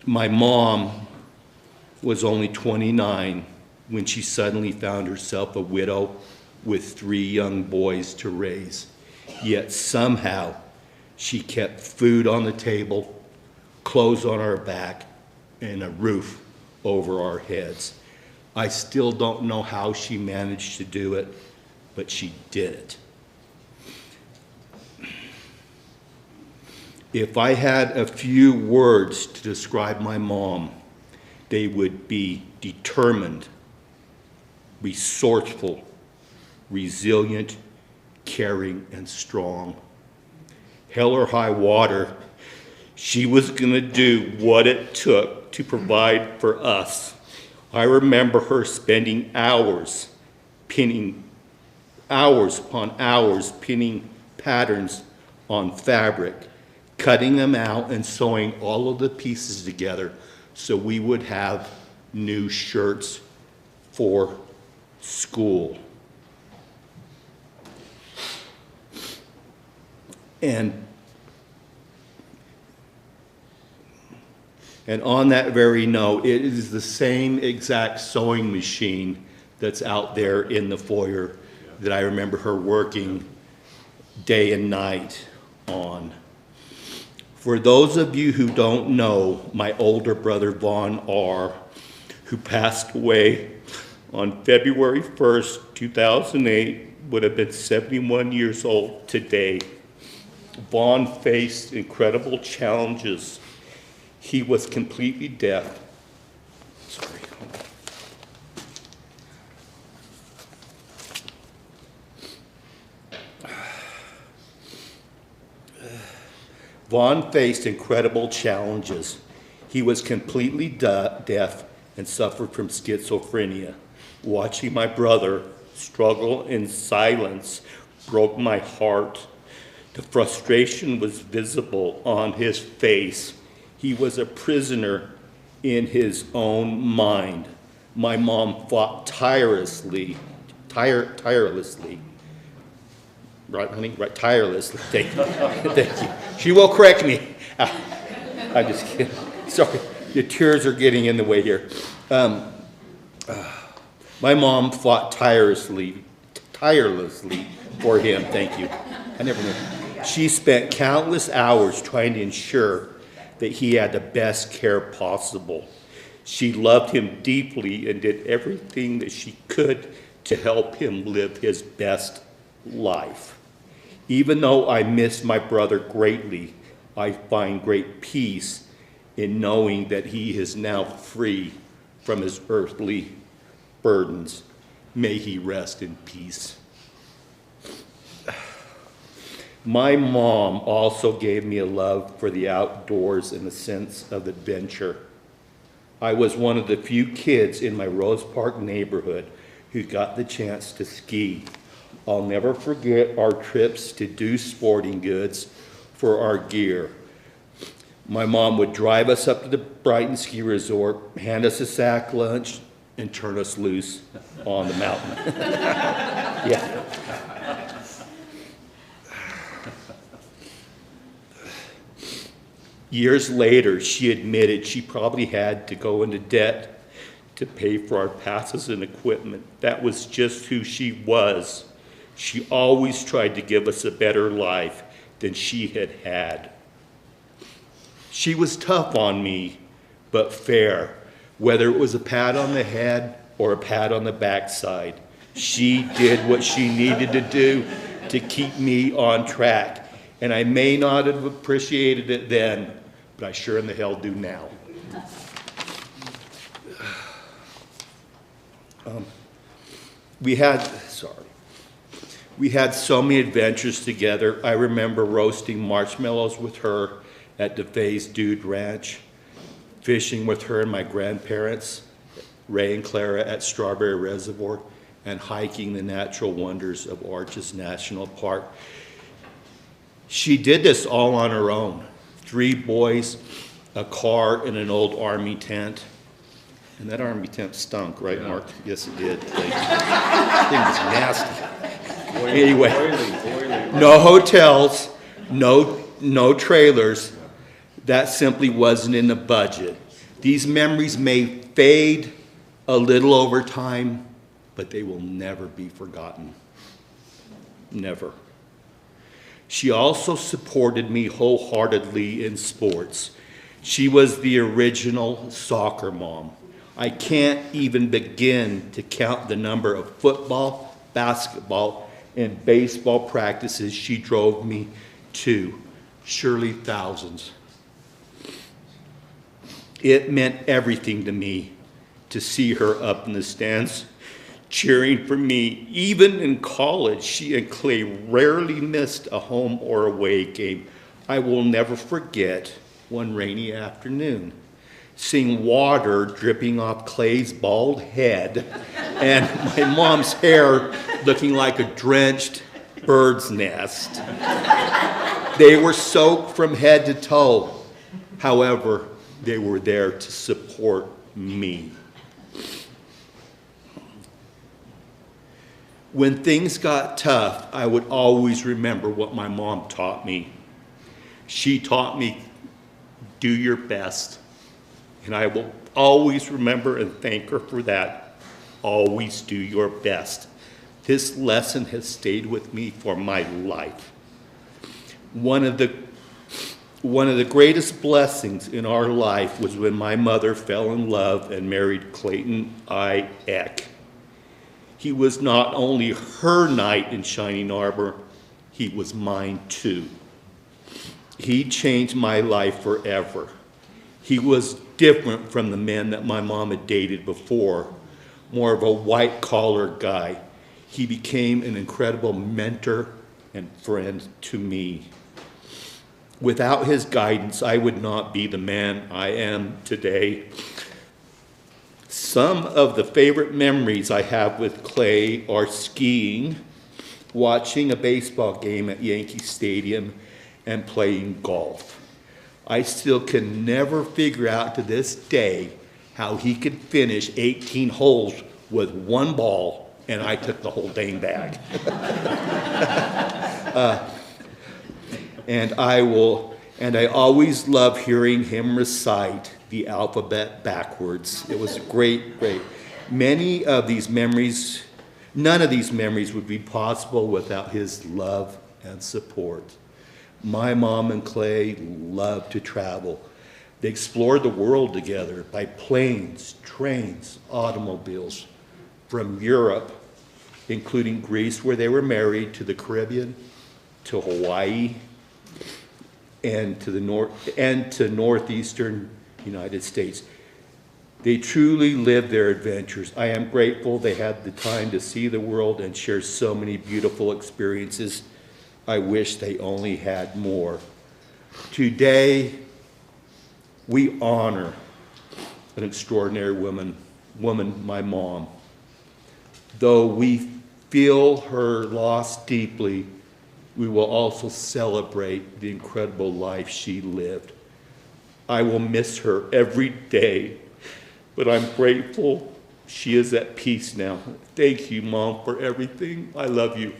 My mom was only 29 when she suddenly found herself a widow with 3 young boys to raise. Yet somehow she kept food on the table, clothes on our back, and a roof over our heads. I still don't know how she managed to do it, but she did it. If I had a few words to describe my mom, they would be determined, resourceful, resilient, caring, and strong. Hell or high water, she was going to do what it took to provide for us. I remember her spending hours upon hours pinning patterns on fabric, cutting them out and sewing all of the pieces together so we would have new shirts for school. And on that very note, it is the same exact sewing machine that's out there in the foyer that I remember her working day and night on. For those of you who don't know, my older brother, Vaughn R., who passed away on February 1st, 2008, would have been 71 years old today. Vaughn faced incredible challenges. He was completely deaf. Sorry. Vaughn faced incredible challenges. He was completely deaf and suffered from schizophrenia. Watching my brother struggle in silence broke my heart. The frustration was visible on his face. He was a prisoner in his own mind. My mom fought tirelessly. Right, honey? Right, tirelessly. Thank you. Thank you. She will correct me. I'm just kidding. Sorry, the tears are getting in the way here. My mom fought tirelessly for him. Thank you. I never knew. She spent countless hours trying to ensure that he had the best care possible. She loved him deeply and did everything that she could to help him live his best life. Even though I miss my brother greatly, I find great peace in knowing that he is now free from his earthly burdens. May he rest in peace. My mom also gave me a love for the outdoors and a sense of adventure. I was one of the few kids in my Rose Park neighborhood who got the chance to ski. I'll never forget our trips to Do Sporting Goods for our gear. My mom would drive us up to the Brighton Ski Resort, hand us a sack lunch, and turn us loose on the mountain. Yeah. Years later, she admitted she probably had to go into debt to pay for our passes and equipment. That was just who she was. She always tried to give us a better life than she had had. She was tough on me, but fair. Whether it was a pat on the head or a pat on the backside, She did what she needed to do to keep me on track. And I may not have appreciated it then, but I sure in the hell do now. We had so many adventures together. I remember roasting marshmallows with her at DeFay's Dude Ranch, fishing with her and my grandparents, Ray and Clara at Strawberry Reservoir, and hiking the natural wonders of Arches National Park. She did this all on her own. 3 boys, a car, and an old army tent. And that army tent stunk, right, Mark? Yes, it did. Like, thing was nasty. Anyway, no hotels, no trailers. That simply wasn't in the budget. These memories may fade a little over time, but they will never be forgotten. Never. She also supported me wholeheartedly in sports. She was the original soccer mom. I can't even begin to count the number of football, basketball, and baseball practices she drove me to. Surely thousands. It meant everything to me to see her up in the stands cheering for me. Even in college, she and Clay rarely missed a home or away game. I will never forget one rainy afternoon, seeing water dripping off Clay's bald head and my mom's hair looking like a drenched bird's nest. They were soaked from head to toe. However, they were there to support me. When things got tough, I would always remember what my mom taught me. She taught me, do your best. And I will always remember and thank her for that. Always do your best. This lesson has stayed with me for my life. One of the greatest blessings in our life was when my mother fell in love and married Clayton Dee Ek. He was not only her knight in shining armor, he was mine too. He changed my life forever. He was different from the men that my mom had dated before, more of a white-collar guy. He became an incredible mentor and friend to me. Without his guidance, I would not be the man I am today. Some of the favorite memories I have with Clay are skiing, watching a baseball game at Yankee Stadium, and playing golf. I still can never figure out to this day how he could finish 18 holes with 1 ball, and I took the whole dang bag. And I always love hearing him recite the alphabet backwards. It was great. None of these memories would be possible without his love and support. My mom and Clay loved to travel. They explored the world together by planes, trains, automobiles, from Europe, including Greece, where they were married, to the Caribbean, to Hawaii, and to northeastern United States. They truly lived their adventures. I am grateful they had the time to see the world and share so many beautiful experiences. I wish they only had more. Today, we honor an extraordinary woman, my mom. Though we feel her loss deeply, we will also celebrate the incredible life she lived. I will miss her every day, but I'm grateful she is at peace now. Thank you, Mom, for everything. I love you.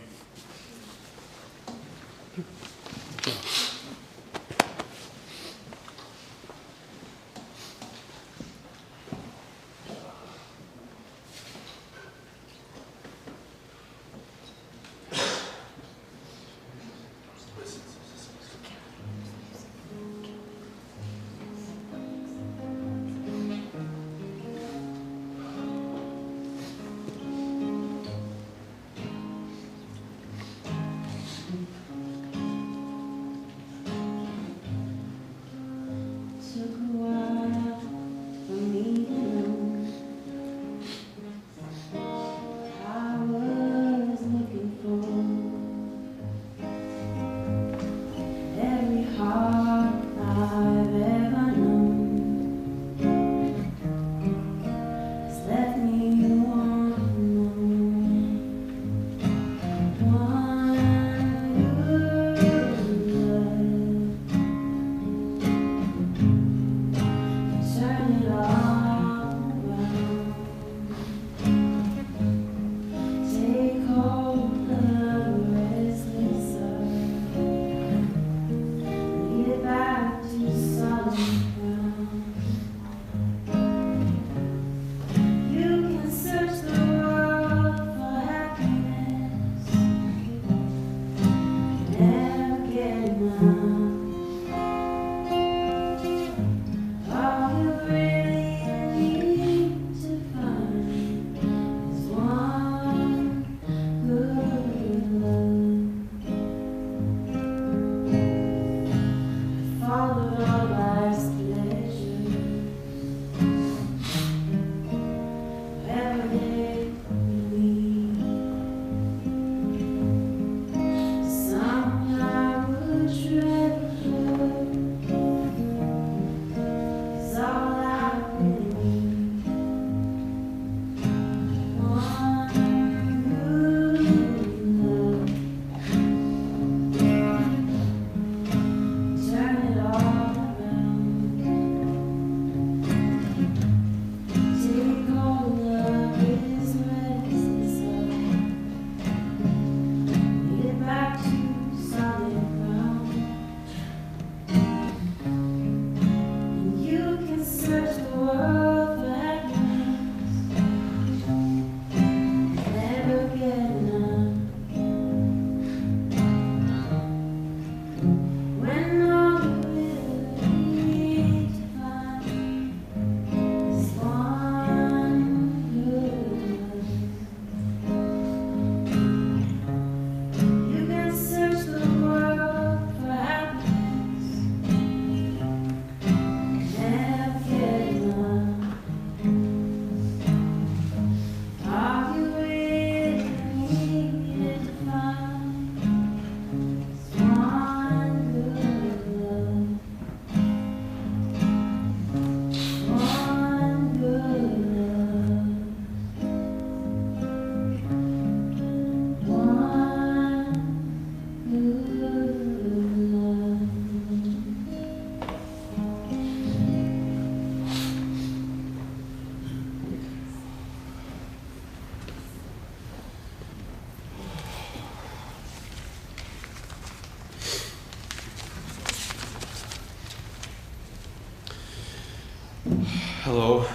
Hello,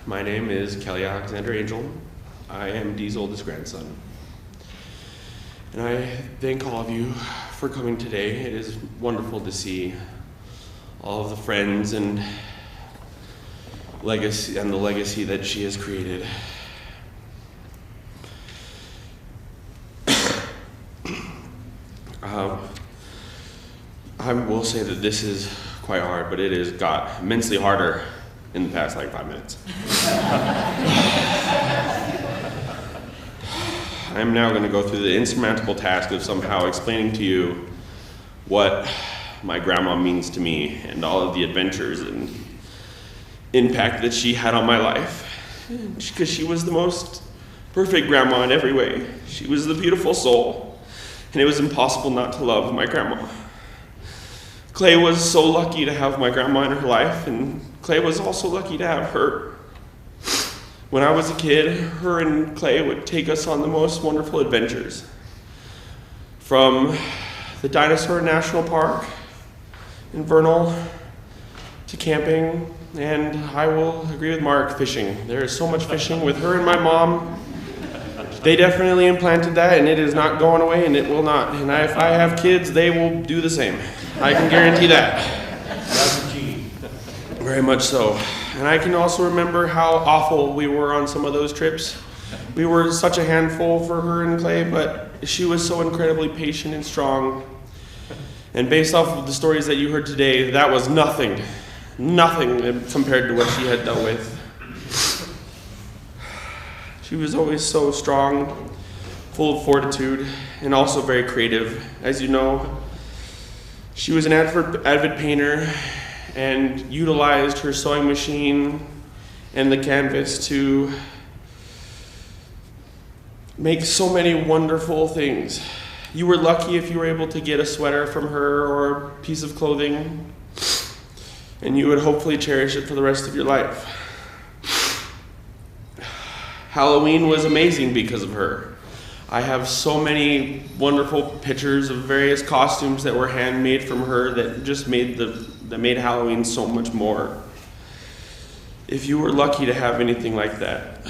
my name is Kelly Alexander Angell. I am Dee's oldest grandson. And I thank all of you for coming today. It is wonderful to see all of the friends and legacy and the legacy that she has created. I will say that this is quite hard, but it has got immensely harder in the past 5 minutes. I'm now going to go through the insurmountable task of somehow explaining to you what my grandma means to me and all of the adventures and impact that she had on my life. Because she was the most perfect grandma in every way. She was the beautiful soul, and it was impossible not to love my grandma. Clay was so lucky to have my grandma in her life, and Clay was also lucky to have her. When I was a kid, her and Clay would take us on the most wonderful adventures. From the Dinosaur National Park in Vernal to camping, and I will agree with Mark, fishing. There is so much fishing with her and my mom. They definitely implanted that, and it is not going away, and it will not. And if I have kids, they will do the same. I can guarantee that. Very much so. And I can also remember how awful we were on some of those trips. We were such a handful for her and Clay, but she was so incredibly patient and strong. And based off of the stories that you heard today, that was nothing compared to what she had dealt with. She was always so strong, full of fortitude, and also very creative. As you know, she was an avid painter and utilized her sewing machine and the canvas to make so many wonderful things. You were lucky if you were able to get a sweater from her or a piece of clothing, and you would hopefully cherish it for the rest of your life. Halloween was amazing because of her. I have so many wonderful pictures of various costumes that were handmade from her that just made Halloween so much more. If you were lucky to have anything like that,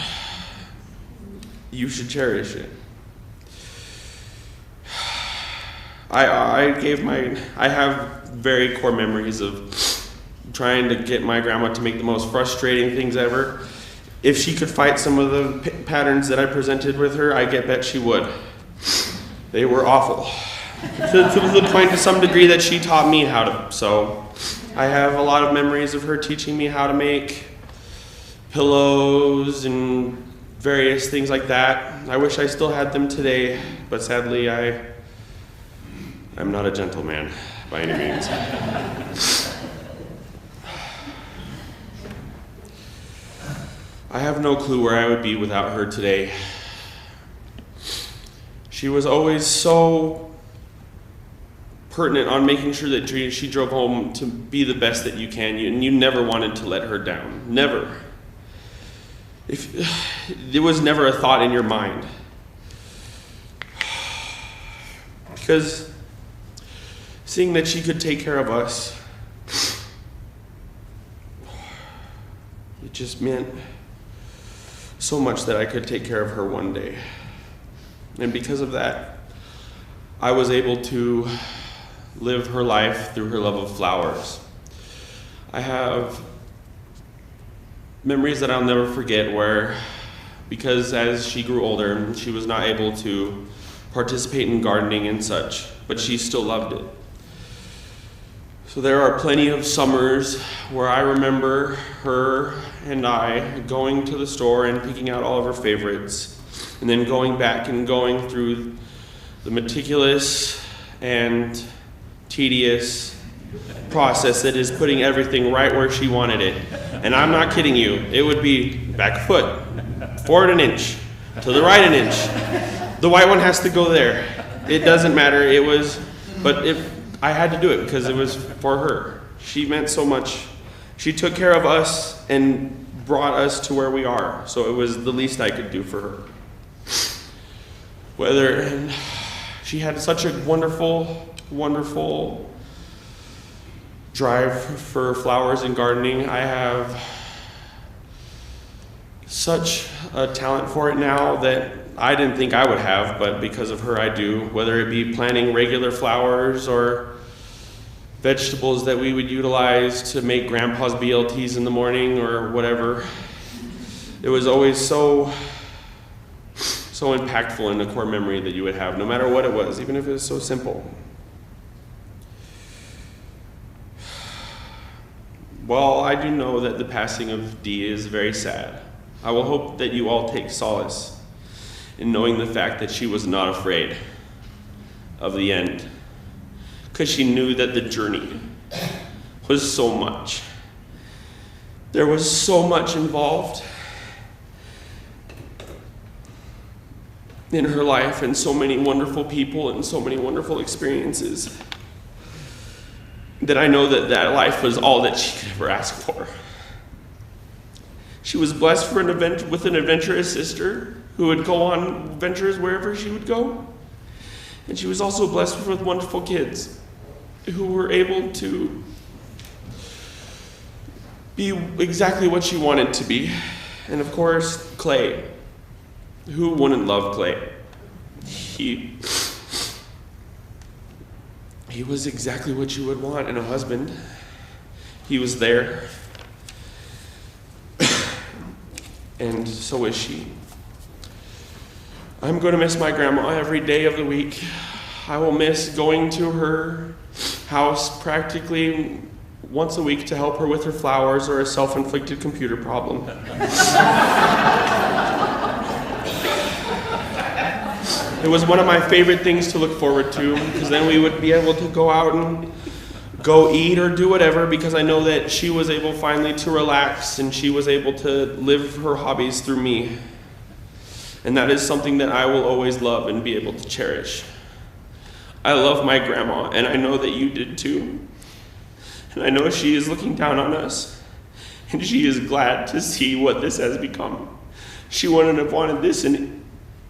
you should cherish it. I have very core memories of trying to get my grandma to make the most frustrating things ever. If she could fight some of the patterns that I presented with her, I bet she would. They were awful. To the point to some degree that she taught me how to sew. I have a lot of memories of her teaching me how to make pillows and various things like that. I wish I still had them today, but sadly I'm not a gentleman by any means. I have no clue where I would be without her today. She was always so pertinent on making sure that she drove home to be the best that you can, and you never wanted to let her down. Never. There was never a thought in your mind. Because seeing that she could take care of us, it just meant so much that I could take care of her one day. And because of that, I was able to live her life through her love of flowers. I have memories that I'll never forget where, because as she grew older, she was not able to participate in gardening and such, but she still loved it. So there are plenty of summers where I remember her and I going to the store and picking out all of her favorites, and then going back and going through the meticulous and tedious process that is putting everything right where she wanted it. And I'm not kidding you, it would be back foot, forward an inch, to the right an inch. The white one has to go there. It doesn't matter, I had to do it because it was for her. She meant so much. She took care of us and brought us to where we are, so it was the least I could do for her. And she had such a wonderful, wonderful drive for flowers and gardening. I have such a talent for it now that I didn't think I would have, but because of her I do, whether it be planting regular flowers or vegetables that we would utilize to make Grandpa's BLTs in the morning or whatever. It was always so impactful in the core memory that you would have, no matter what it was, even if it was so simple. While I do know that the passing of Dee is very sad, I will hope that you all take solace in knowing the fact that she was not afraid of the end, because she knew that the journey was so much. There was so much involved in her life, and so many wonderful people and so many wonderful experiences, that I know that that life was all that she could ever ask for. She was blessed with an adventurous sister who would go on ventures wherever she would go. And she was also blessed with wonderful kids who were able to be exactly what she wanted to be. And of course, Clay. Who wouldn't love Clay? He was exactly what you would want in a husband. He was there. And so is she. I'm going to miss my grandma every day of the week. I will miss going to her house practically once a week to help her with her flowers or a self-inflicted computer problem. It was one of my favorite things to look forward to, because then we would be able to go out and go eat or do whatever, because I know that she was able finally to relax and she was able to live her hobbies through me. And that is something that I will always love and be able to cherish. I love my grandma, and I know that you did too. And I know she is looking down on us, and she is glad to see what this has become. She wouldn't have wanted this in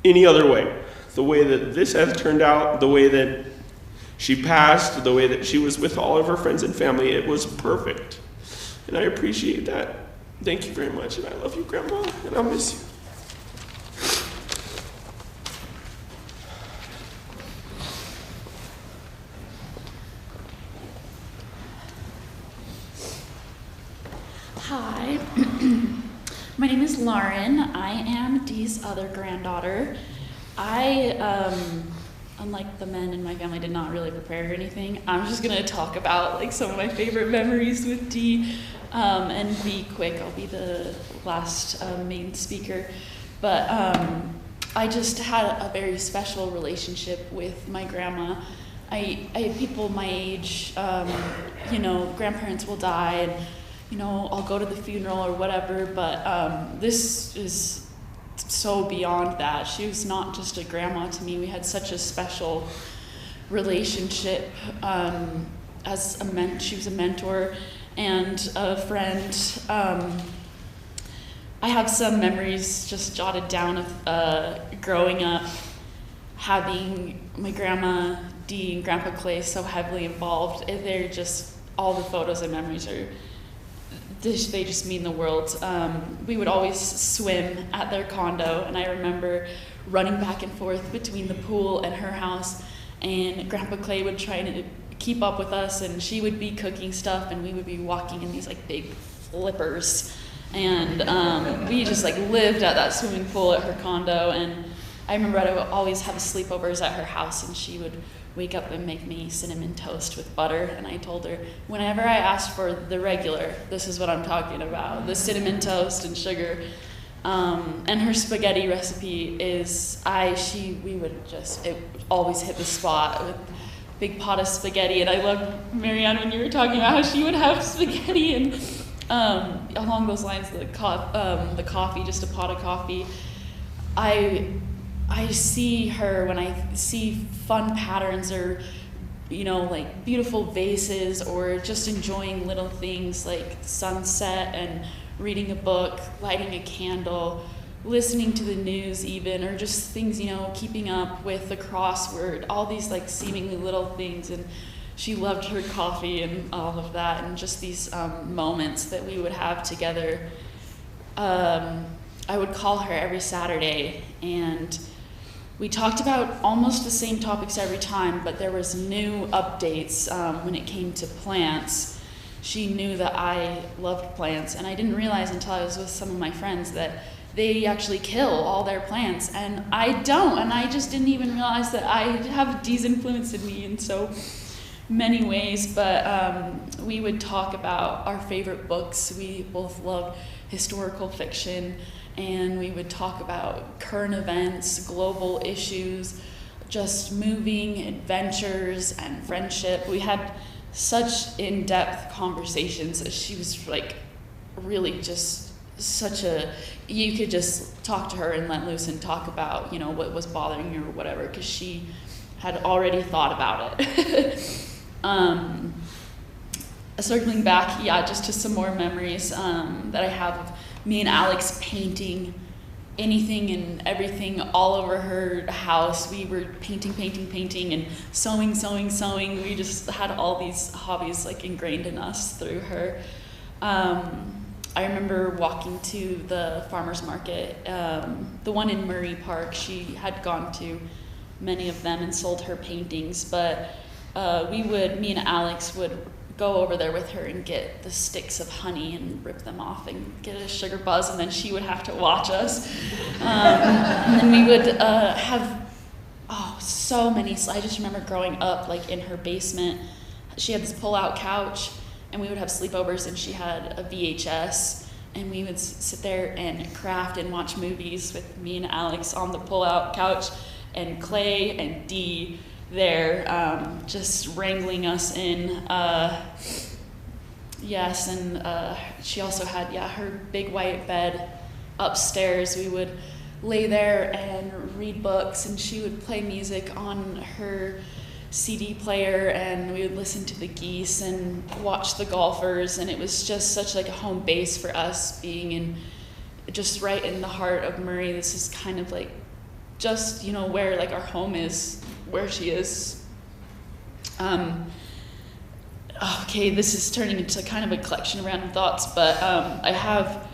any other way. The way that this has turned out, the way that she passed, the way that she was with all of her friends and family, it was perfect. And I appreciate that. Thank you very much, and I love you, Grandma, and I'll miss you.
Hi, my name is Lauren. I am Dee's other granddaughter. I, unlike the men in my family, did not really prepare anything. I'm just gonna talk about like some of my favorite memories with Dee, and be quick. I'll be the last main speaker. But I just had a very special relationship with my grandma. I have people my age, you know, grandparents will die, and you know, I'll go to the funeral or whatever, but this is so beyond that. She was not just a grandma to me. We had such a special relationship. She was a mentor and a friend. I have some memories just jotted down of growing up, having my grandma Dee and Grandpa Clay so heavily involved. They're just, all the photos and memories are, they just mean the world. We would always swim at their condo, and I remember running back and forth between the pool and her house, and Grandpa Clay would try to keep up with us, and she would be cooking stuff, and we would be walking in these like big flippers, and we just like lived at that swimming pool at her condo. And I remember I would always have sleepovers at her house, and she would wake up and make me cinnamon toast with butter. And I told her, whenever I asked for the regular, this is what I'm talking about, the cinnamon toast and sugar. And her spaghetti recipe is, we would just, it always hit the spot with big pot of spaghetti. And I loved, Marianne, when you were talking about how she would have spaghetti, and along those lines, the coffee, just a pot of coffee. I see her when I see fun patterns, or, you know, like beautiful vases, or just enjoying little things like sunset and reading a book, lighting a candle, listening to the news even, or just things, you know, keeping up with the crossword, all these like seemingly little things. And she loved her coffee and all of that, and just these moments that we would have together. I would call her every Saturday, and we talked about almost the same topics every time, but there was new updates when it came to plants. She knew that I loved plants, and I didn't realize until I was with some of my friends that they actually kill all their plants, and I don't, and I just didn't even realize that I have Dee's influence in me in so many ways. But we would talk about our favorite books. We both love historical fiction, and we would talk about current events, global issues, just moving, adventures, and friendship. We had such in-depth conversations. She was like really just such a, you could just talk to her and let loose and talk about, you know, what was bothering you or whatever, because she had already thought about it. Circling back, yeah, just to some more memories that I have of me and Alex painting anything and everything all over her house. We were painting and sewing. We just had all these hobbies like ingrained in us through her. I remember walking to the farmer's market, the one in Murray Park. She had gone to many of them and sold her paintings, but me and Alex would go over there with her and get the sticks of honey and rip them off and get a sugar buzz, and then she would have to watch us. And then we would have, so many. I just remember growing up, like in her basement, she had this pull-out couch, and we would have sleepovers, and she had a VHS, and we would sit there and craft and watch movies with me and Alex on the pull-out couch, and Clay and Dee there just wrangling us in. Yes, and she also had, her big white bed upstairs. We would lay there and read books, and she would play music on her CD player, and we would listen to the geese and watch the golfers, and it was just such like a home base for us, being in just right in the heart of Murray. This is kind of like just, you know, where like our home is, where she is. Okay, this is turning into kind of a collection of random thoughts, but I have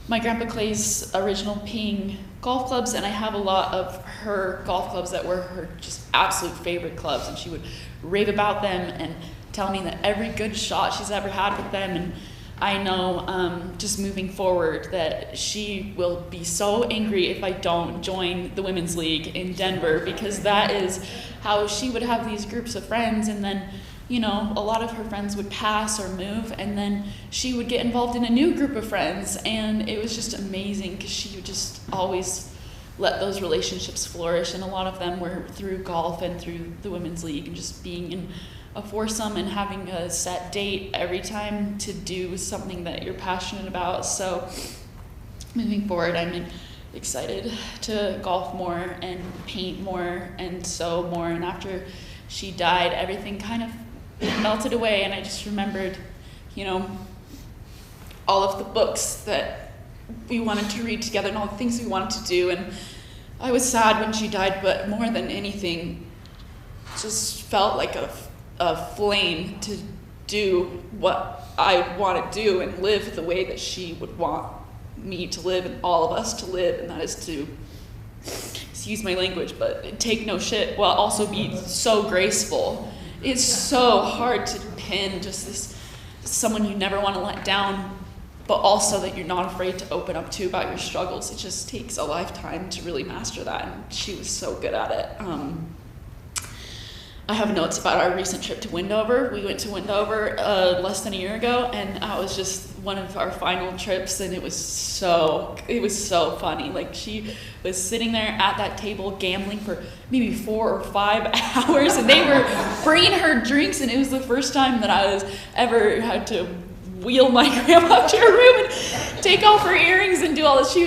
my Grandpa Clay's original Ping golf clubs, and I have a lot of her golf clubs that were her just absolute favorite clubs, and she would rave about them and tell me that every good shot she's ever had with them. And I know just moving forward that she will be so angry if I don't join the Women's League in Denver, because that is how she would have these groups of friends, and then, you know, a lot of her friends would pass or move, and then she would get involved in a new group of friends, and it was just amazing because she would just always let those relationships flourish, and a lot of them were through golf and through the Women's League, and just being in a foursome and having a set date every time to do something that you're passionate about. So moving forward, I'm excited to golf more and paint more and sew more, and after she died, everything kind of melted away, and I just remembered, you know, all of the books that we wanted to read together and all the things we wanted to do. And I was sad when she died, but more than anything, just felt like a flame to do what I want to do and live the way that she would want me to live and all of us to live, and that is to, excuse my language, but take no shit while also be so graceful. It's so hard to pin just this someone you never want to let down, but also that you're not afraid to open up to about your struggles. It just takes a lifetime to really master that, and she was so good at it. I have notes about our recent trip to Wendover. We went to Wendover less than a year ago, and that was just one of our final trips, and it was so funny. Like, she was sitting there at that table gambling for maybe 4 or 5 hours, and they were bringing her drinks, and it was the first time that I was ever had to wheel my grandma up to her room and take off her earrings and do all this. She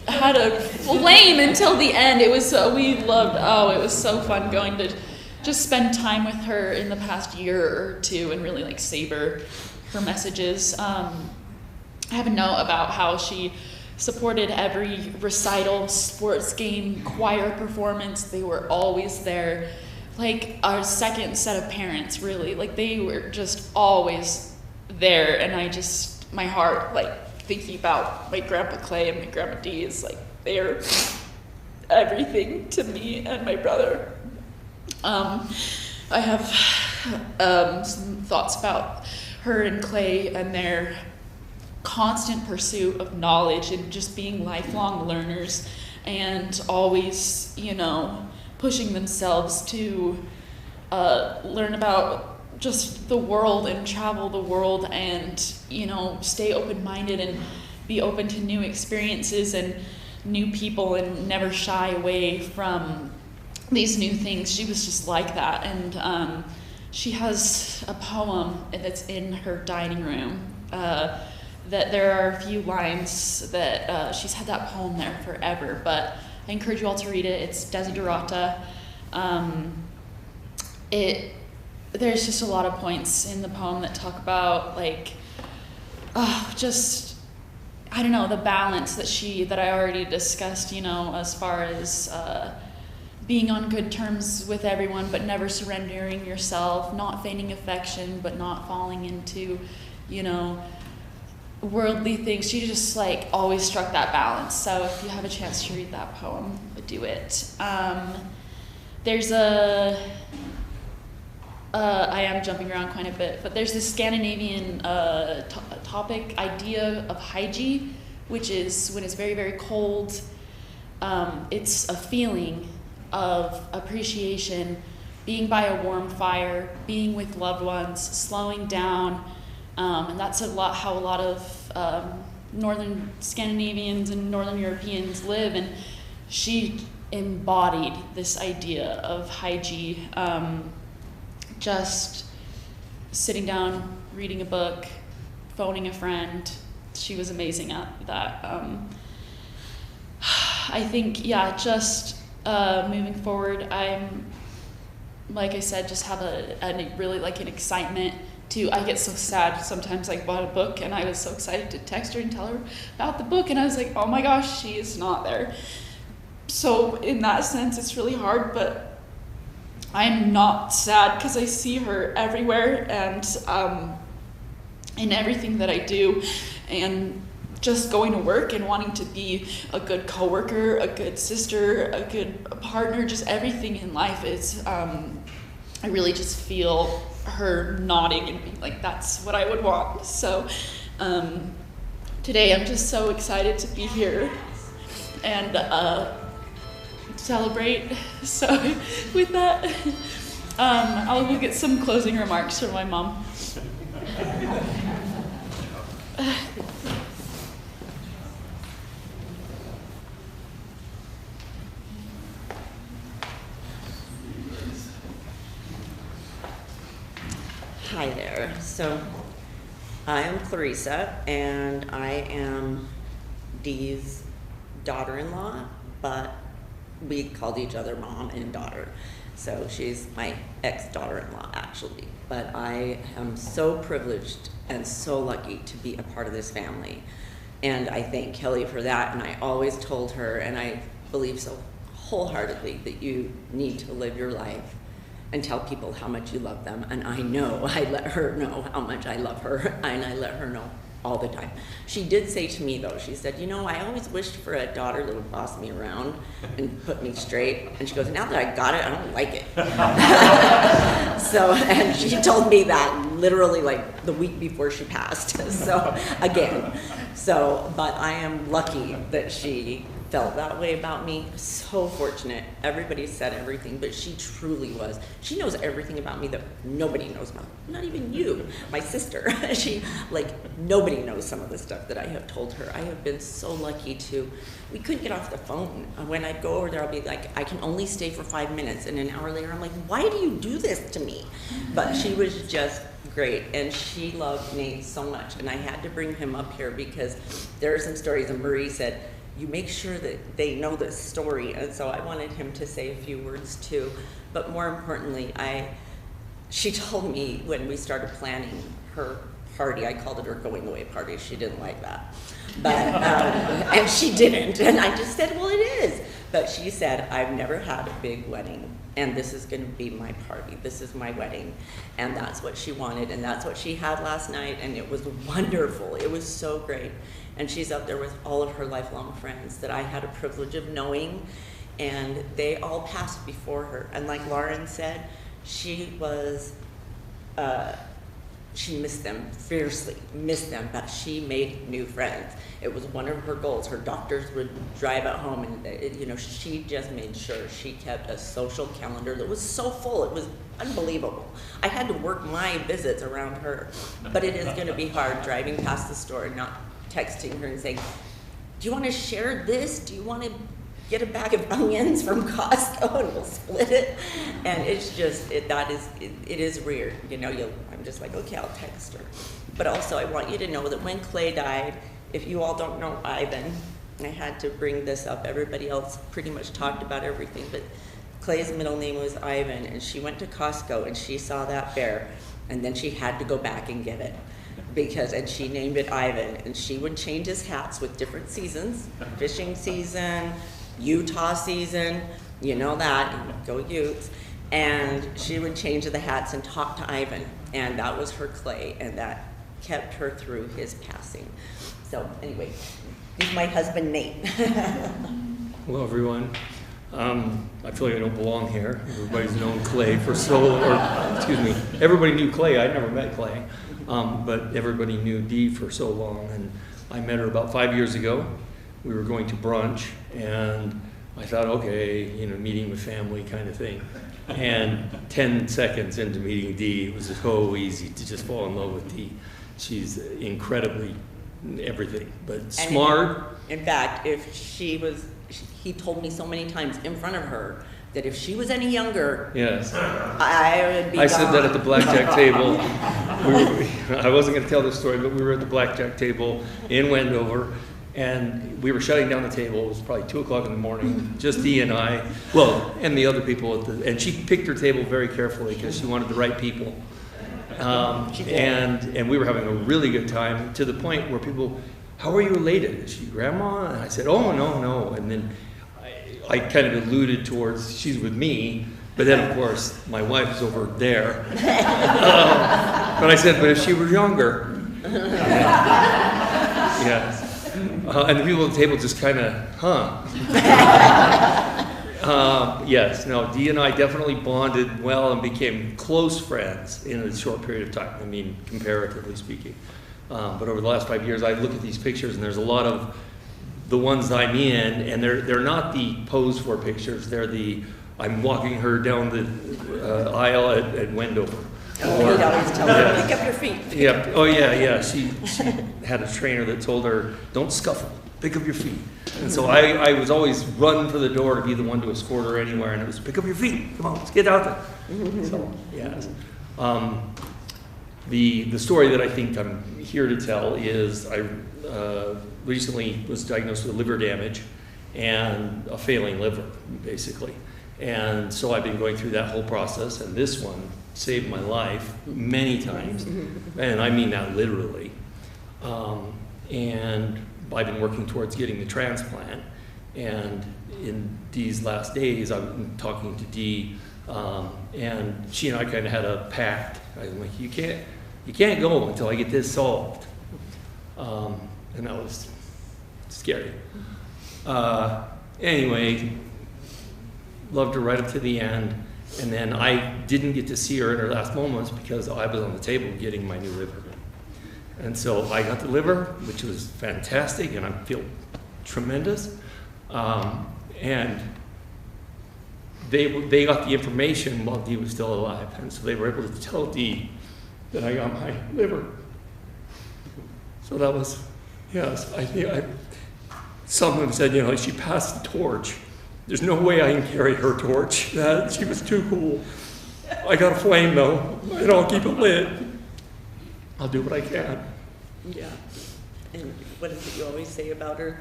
had a flame until the end. It was we loved. Oh, it was so fun going to just spend time with her in the past year or two and really like savor her messages. I have a note about how she supported every recital, sports game, choir performance. They were always there, like our second set of parents, really. Like, they were just always there, and my heart like thinking about my Grandpa Clay and my Grandma Dee is like, they're everything to me and my brother. I have some thoughts about her and Clay and their constant pursuit of knowledge and just being lifelong learners and always, you know, pushing themselves to learn about just the world and travel the world and, you know, stay open-minded and be open to new experiences and new people and never shy away from these new things. She was just like that. And she has a poem that's in her dining room that there are a few lines that she's had that poem there forever, but I encourage you all to read it. It's Desiderata. There's just a lot of points in the poem that talk about like, just, I don't know, the balance that I already discussed, you know, as far as being on good terms with everyone, but never surrendering yourself, not feigning affection, but not falling into, you know, worldly things. She just like always struck that balance. So if you have a chance to read that poem, do it. There's I am jumping around quite a bit, but there's this Scandinavian idea of Haiji, which is when it's very, very cold. It's a feeling of appreciation, being by a warm fire, being with loved ones, slowing down, and that's how a lot of northern Scandinavians and northern Europeans live, and she embodied this idea of Haiji. Just sitting down, reading a book, phoning a friend. She was amazing at that. I think, yeah, just moving forward, I'm, like I said, just have a really like an excitement to, I get so sad sometimes. I bought a book and I was so excited to text her and tell her about the book, and I was like, oh my gosh, she is not there. So in that sense, it's really hard, but I'm not sad because I see her everywhere and in everything that I do, and just going to work and wanting to be a good coworker, a good sister, a good partner, just everything in life is, I really just feel her nodding and being like, that's what I would want. So today I'm just so excited to be here and celebrate. So with that, I'll get some closing remarks from my mom.
Hi there. So I am Clarissa, and I am Dee's daughter-in-law, but we called each other mom and daughter. So she's my ex-daughter-in-law, actually. But I am so privileged and so lucky to be a part of this family. And I thank Kelly for that, and I always told her, and I believe so wholeheartedly, that you need to live your life and tell people how much you love them. And I know, I let her know how much I love her, and I let her know all the time. She did say to me though, she said, you know, I always wished for a daughter that would boss me around and put me straight. And she goes, now that I got it, I don't like it. So, and she told me that literally like the week before she passed. So again, but I am lucky that she felt that way about me. So fortunate. Everybody said everything, but she truly was. She knows everything about me that nobody knows about. Not even you, my sister. Nobody knows some of the stuff that I have told her. I have been so lucky we couldn't get off the phone. When I'd go over there, I'll be like, I can only stay for 5 minutes. And an hour later, I'm like, why do you do this to me? But she was just great, and she loved me so much. And I had to bring him up here because there are some stories, and Marie said, you make sure that they know this story. And so I wanted him to say a few words too. But more importantly, she told me when we started planning her party, I called it her going away party. She didn't like that. But, and she didn't. And I just said, well, it is. But she said, I've never had a big wedding, and this is going to be my party. This is my wedding. And that's what she wanted, and that's what she had last night, and it was wonderful. It was so great. And she's out there with all of her lifelong friends that I had a privilege of knowing, and they all passed before her. And like Lauren said, she was, she missed them, fiercely missed them, but she made new friends. It was one of her goals. Her doctors would drive at home, and you know, she just made sure she kept a social calendar that was so full. It was unbelievable. I had to work my visits around her, but it is going to be hard driving past the store and not texting her and saying, "Do you want to share this? Do you want to get a bag of onions from Costco and we'll split it?" And it's just, it is weird. You know, I'm just like, okay, I'll text her. But also I want you to know that when Clay died, if you all don't know Ivan, I had to bring this up. Everybody else pretty much talked about everything, but Clay's middle name was Ivan, and she went to Costco and she saw that bear, and then she had to go back and get it. And she named it Ivan, and she would change his hats with different seasons, fishing season, Utah season, you know that, go Utes. And she would change the hats and talk to Ivan, and that was her Clay, and that kept her through his passing. So anyway, he's my husband, Nate.
Hello, everyone. I feel like I don't belong here. Everybody's known Clay for everybody knew Clay. I never met Clay, but everybody knew Dee for so long. And I met her about 5 years ago. We were going to brunch, and I thought, okay, you know, meeting with family kind of thing. And 10 seconds into meeting Dee, it was so easy to just fall in love with Dee. She's incredibly everything, but smart.
In fact, if he told me so many times in front of her that if she was any younger,
yes,
I would be.
I said that at the blackjack table. I wasn't going to tell this story, but we were at the blackjack table in Wendover, and we were shutting down the table. It was probably 2 o'clock in the morning, just Dee and I. Well, and the other people and she picked her table very carefully because she wanted the right people. And we were having a really good time, to the point where people, "How are you related? Is she grandma?" And I said, "Oh, no." And then I kind of alluded towards she's with me, but then of course my wife is over there. But I said, "But if she were younger." Yes. And the people at the table just kind of, yes, no, Dee and I definitely bonded well and became close friends in a short period of time. I mean, comparatively speaking. But over the last 5 years, I look at these pictures, and there's a lot of the ones I'm in, and they're not the pose for pictures. They're the I'm walking her down the aisle at Wendover.
Oh, he'd always tell her, "Pick up your feet."
Yeah. Oh, yeah. She had a trainer that told her, "Don't scuffle. Pick up your feet." And so I was always run for the door to be the one to escort her anywhere, and it was, "Pick up your feet. Come on, let's get out there." So, yes. The story that I think I'm here to tell is I recently was diagnosed with liver damage and a failing liver, basically. And so I've been going through that whole process, and this one saved my life many times, and I mean that literally. And I've been working towards getting the transplant, and in Dee's last days, I've been talking to Dee, and she and I kind of had a pact. I'm like, you can't go until I get this solved. And that was scary. Anyway, loved her right up to the end. And then I didn't get to see her in her last moments because I was on the table getting my new liver. And so I got the liver, which was fantastic, and I feel tremendous. And they got the information while Dee was still alive. And so they were able to tell Dee that I got my liver. So that was, yes, someone said, you know, she passed the torch. There's no way I can carry her torch. She was too cool. I got a flame though, and I'll keep it lit. I'll do what I can.
Yeah. And what is it you always say about her?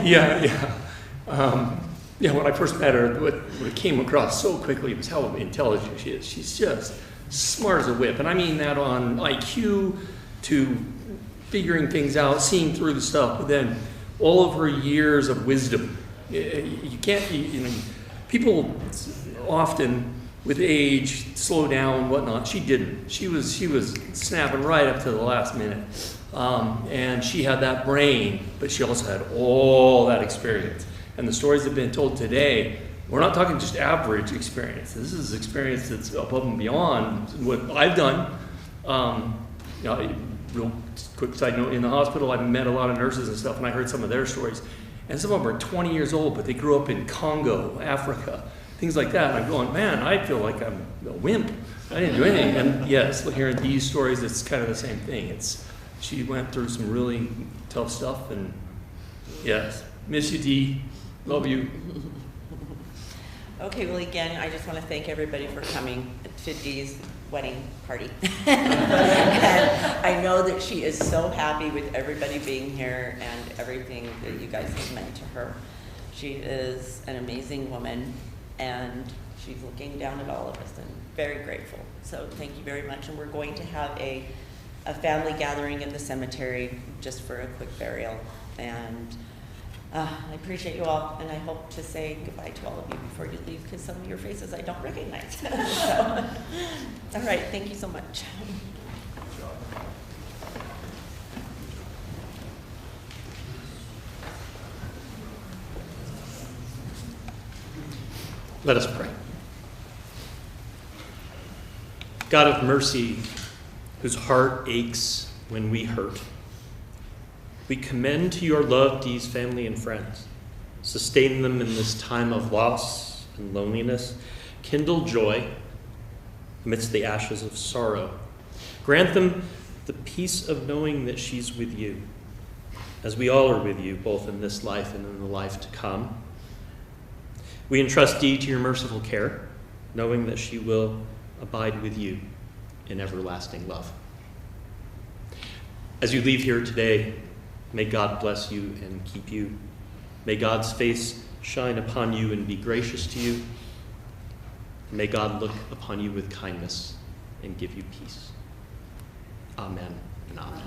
Yeah. When I first met her, what came across so quickly was how intelligent she is. She's just smart as a whip. And I mean that on IQ to figuring things out, seeing through the stuff, but then all of her years of wisdom. You can't, people often with age slow down, whatnot. She didn't. She was snapping right up to the last minute. And she had that brain, but she also had all that experience. And the stories that have been told today, we're not talking just average experience. This is experience that's above and beyond what I've done. Real quick side note, in the hospital, I met a lot of nurses and stuff, and I heard some of their stories. And some of them are 20 years old, but they grew up in Congo, Africa, things like that. And I'm going, man, I feel like I'm a wimp. I didn't do anything. And yes, hearing these stories, it's kind of the same thing. She went through some really tough stuff, and yes, miss you, Dee. Love you.
Okay, well, again, I just want to thank everybody for coming to Dee's wedding party. And I know that she is so happy with everybody being here and everything that you guys have meant to her. She is an amazing woman, and she's looking down at all of us and very grateful. So thank you very much. And we're going to have a family gathering in the cemetery just for a quick burial. And I appreciate you all, and I hope to say goodbye to all of you before you leave, because some of your faces I don't recognize. So, all right, thank you so much.
Let us pray. God of mercy, whose heart aches when we hurt, we commend to your love Dee's family and friends. Sustain them in this time of loss and loneliness. Kindle joy amidst the ashes of sorrow. Grant them the peace of knowing that she's with you, as we all are with you, both in this life and in the life to come. We entrust Dee to your merciful care, knowing that she will abide with you in everlasting love. As you leave here today, may God bless you and keep you. May God's face shine upon you and be gracious to you. May God look upon you with kindness and give you peace. Amen and amen.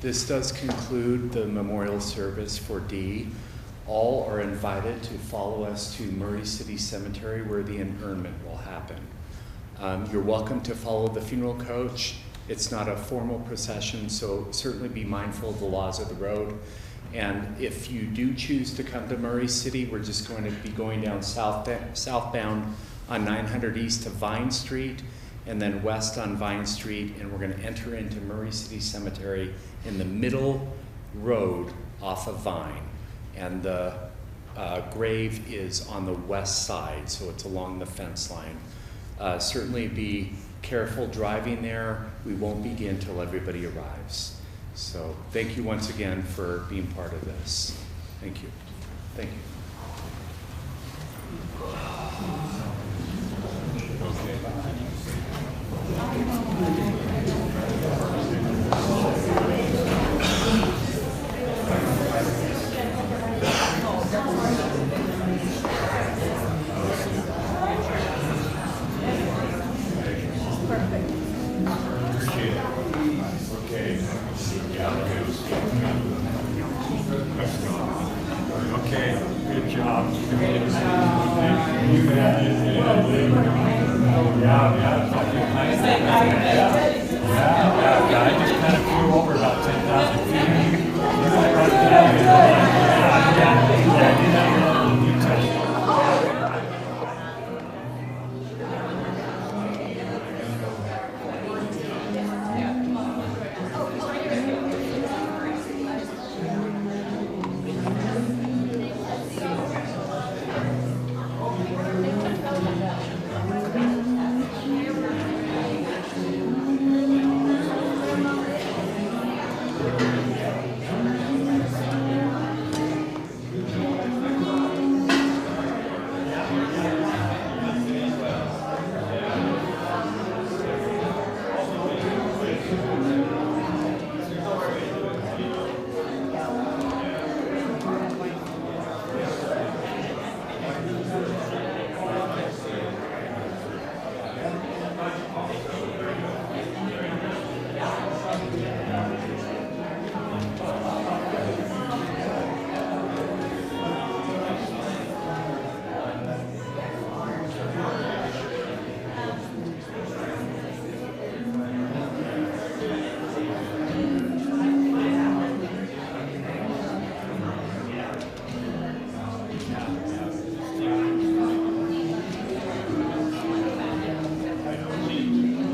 This does conclude the memorial service for Dee. All are invited to follow us to Murray City Cemetery where the interment will happen. You're welcome to follow the funeral coach. It's not a formal procession, so certainly be mindful of the laws of the road. And if you do choose to come to Murray City, we're just going to be going down southbound on 900 East to Vine Street, and then west on Vine Street, and we're going to enter into Murray City Cemetery in the middle road off of Vine. And the grave is on the west side, so it's along the fence line. Certainly be careful driving there. We won't begin till everybody arrives. So thank you once again for being part of this. Thank you. Thank you.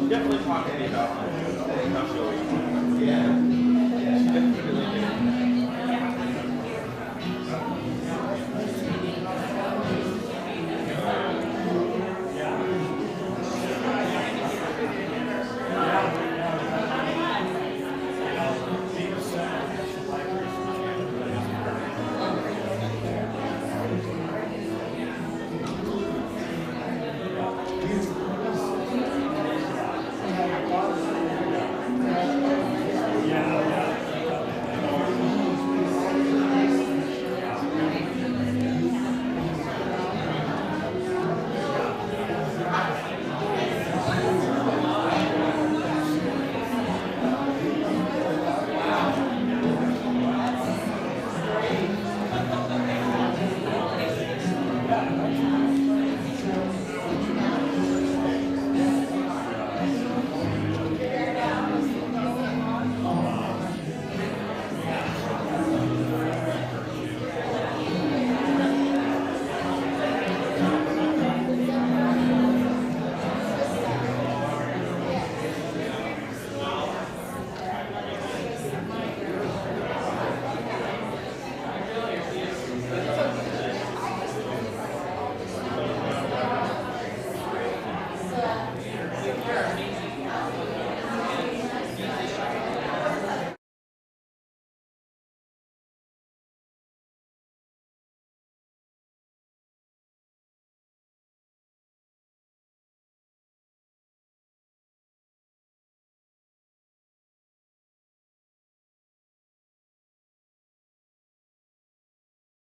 Definitely talk to me about it. Yeah.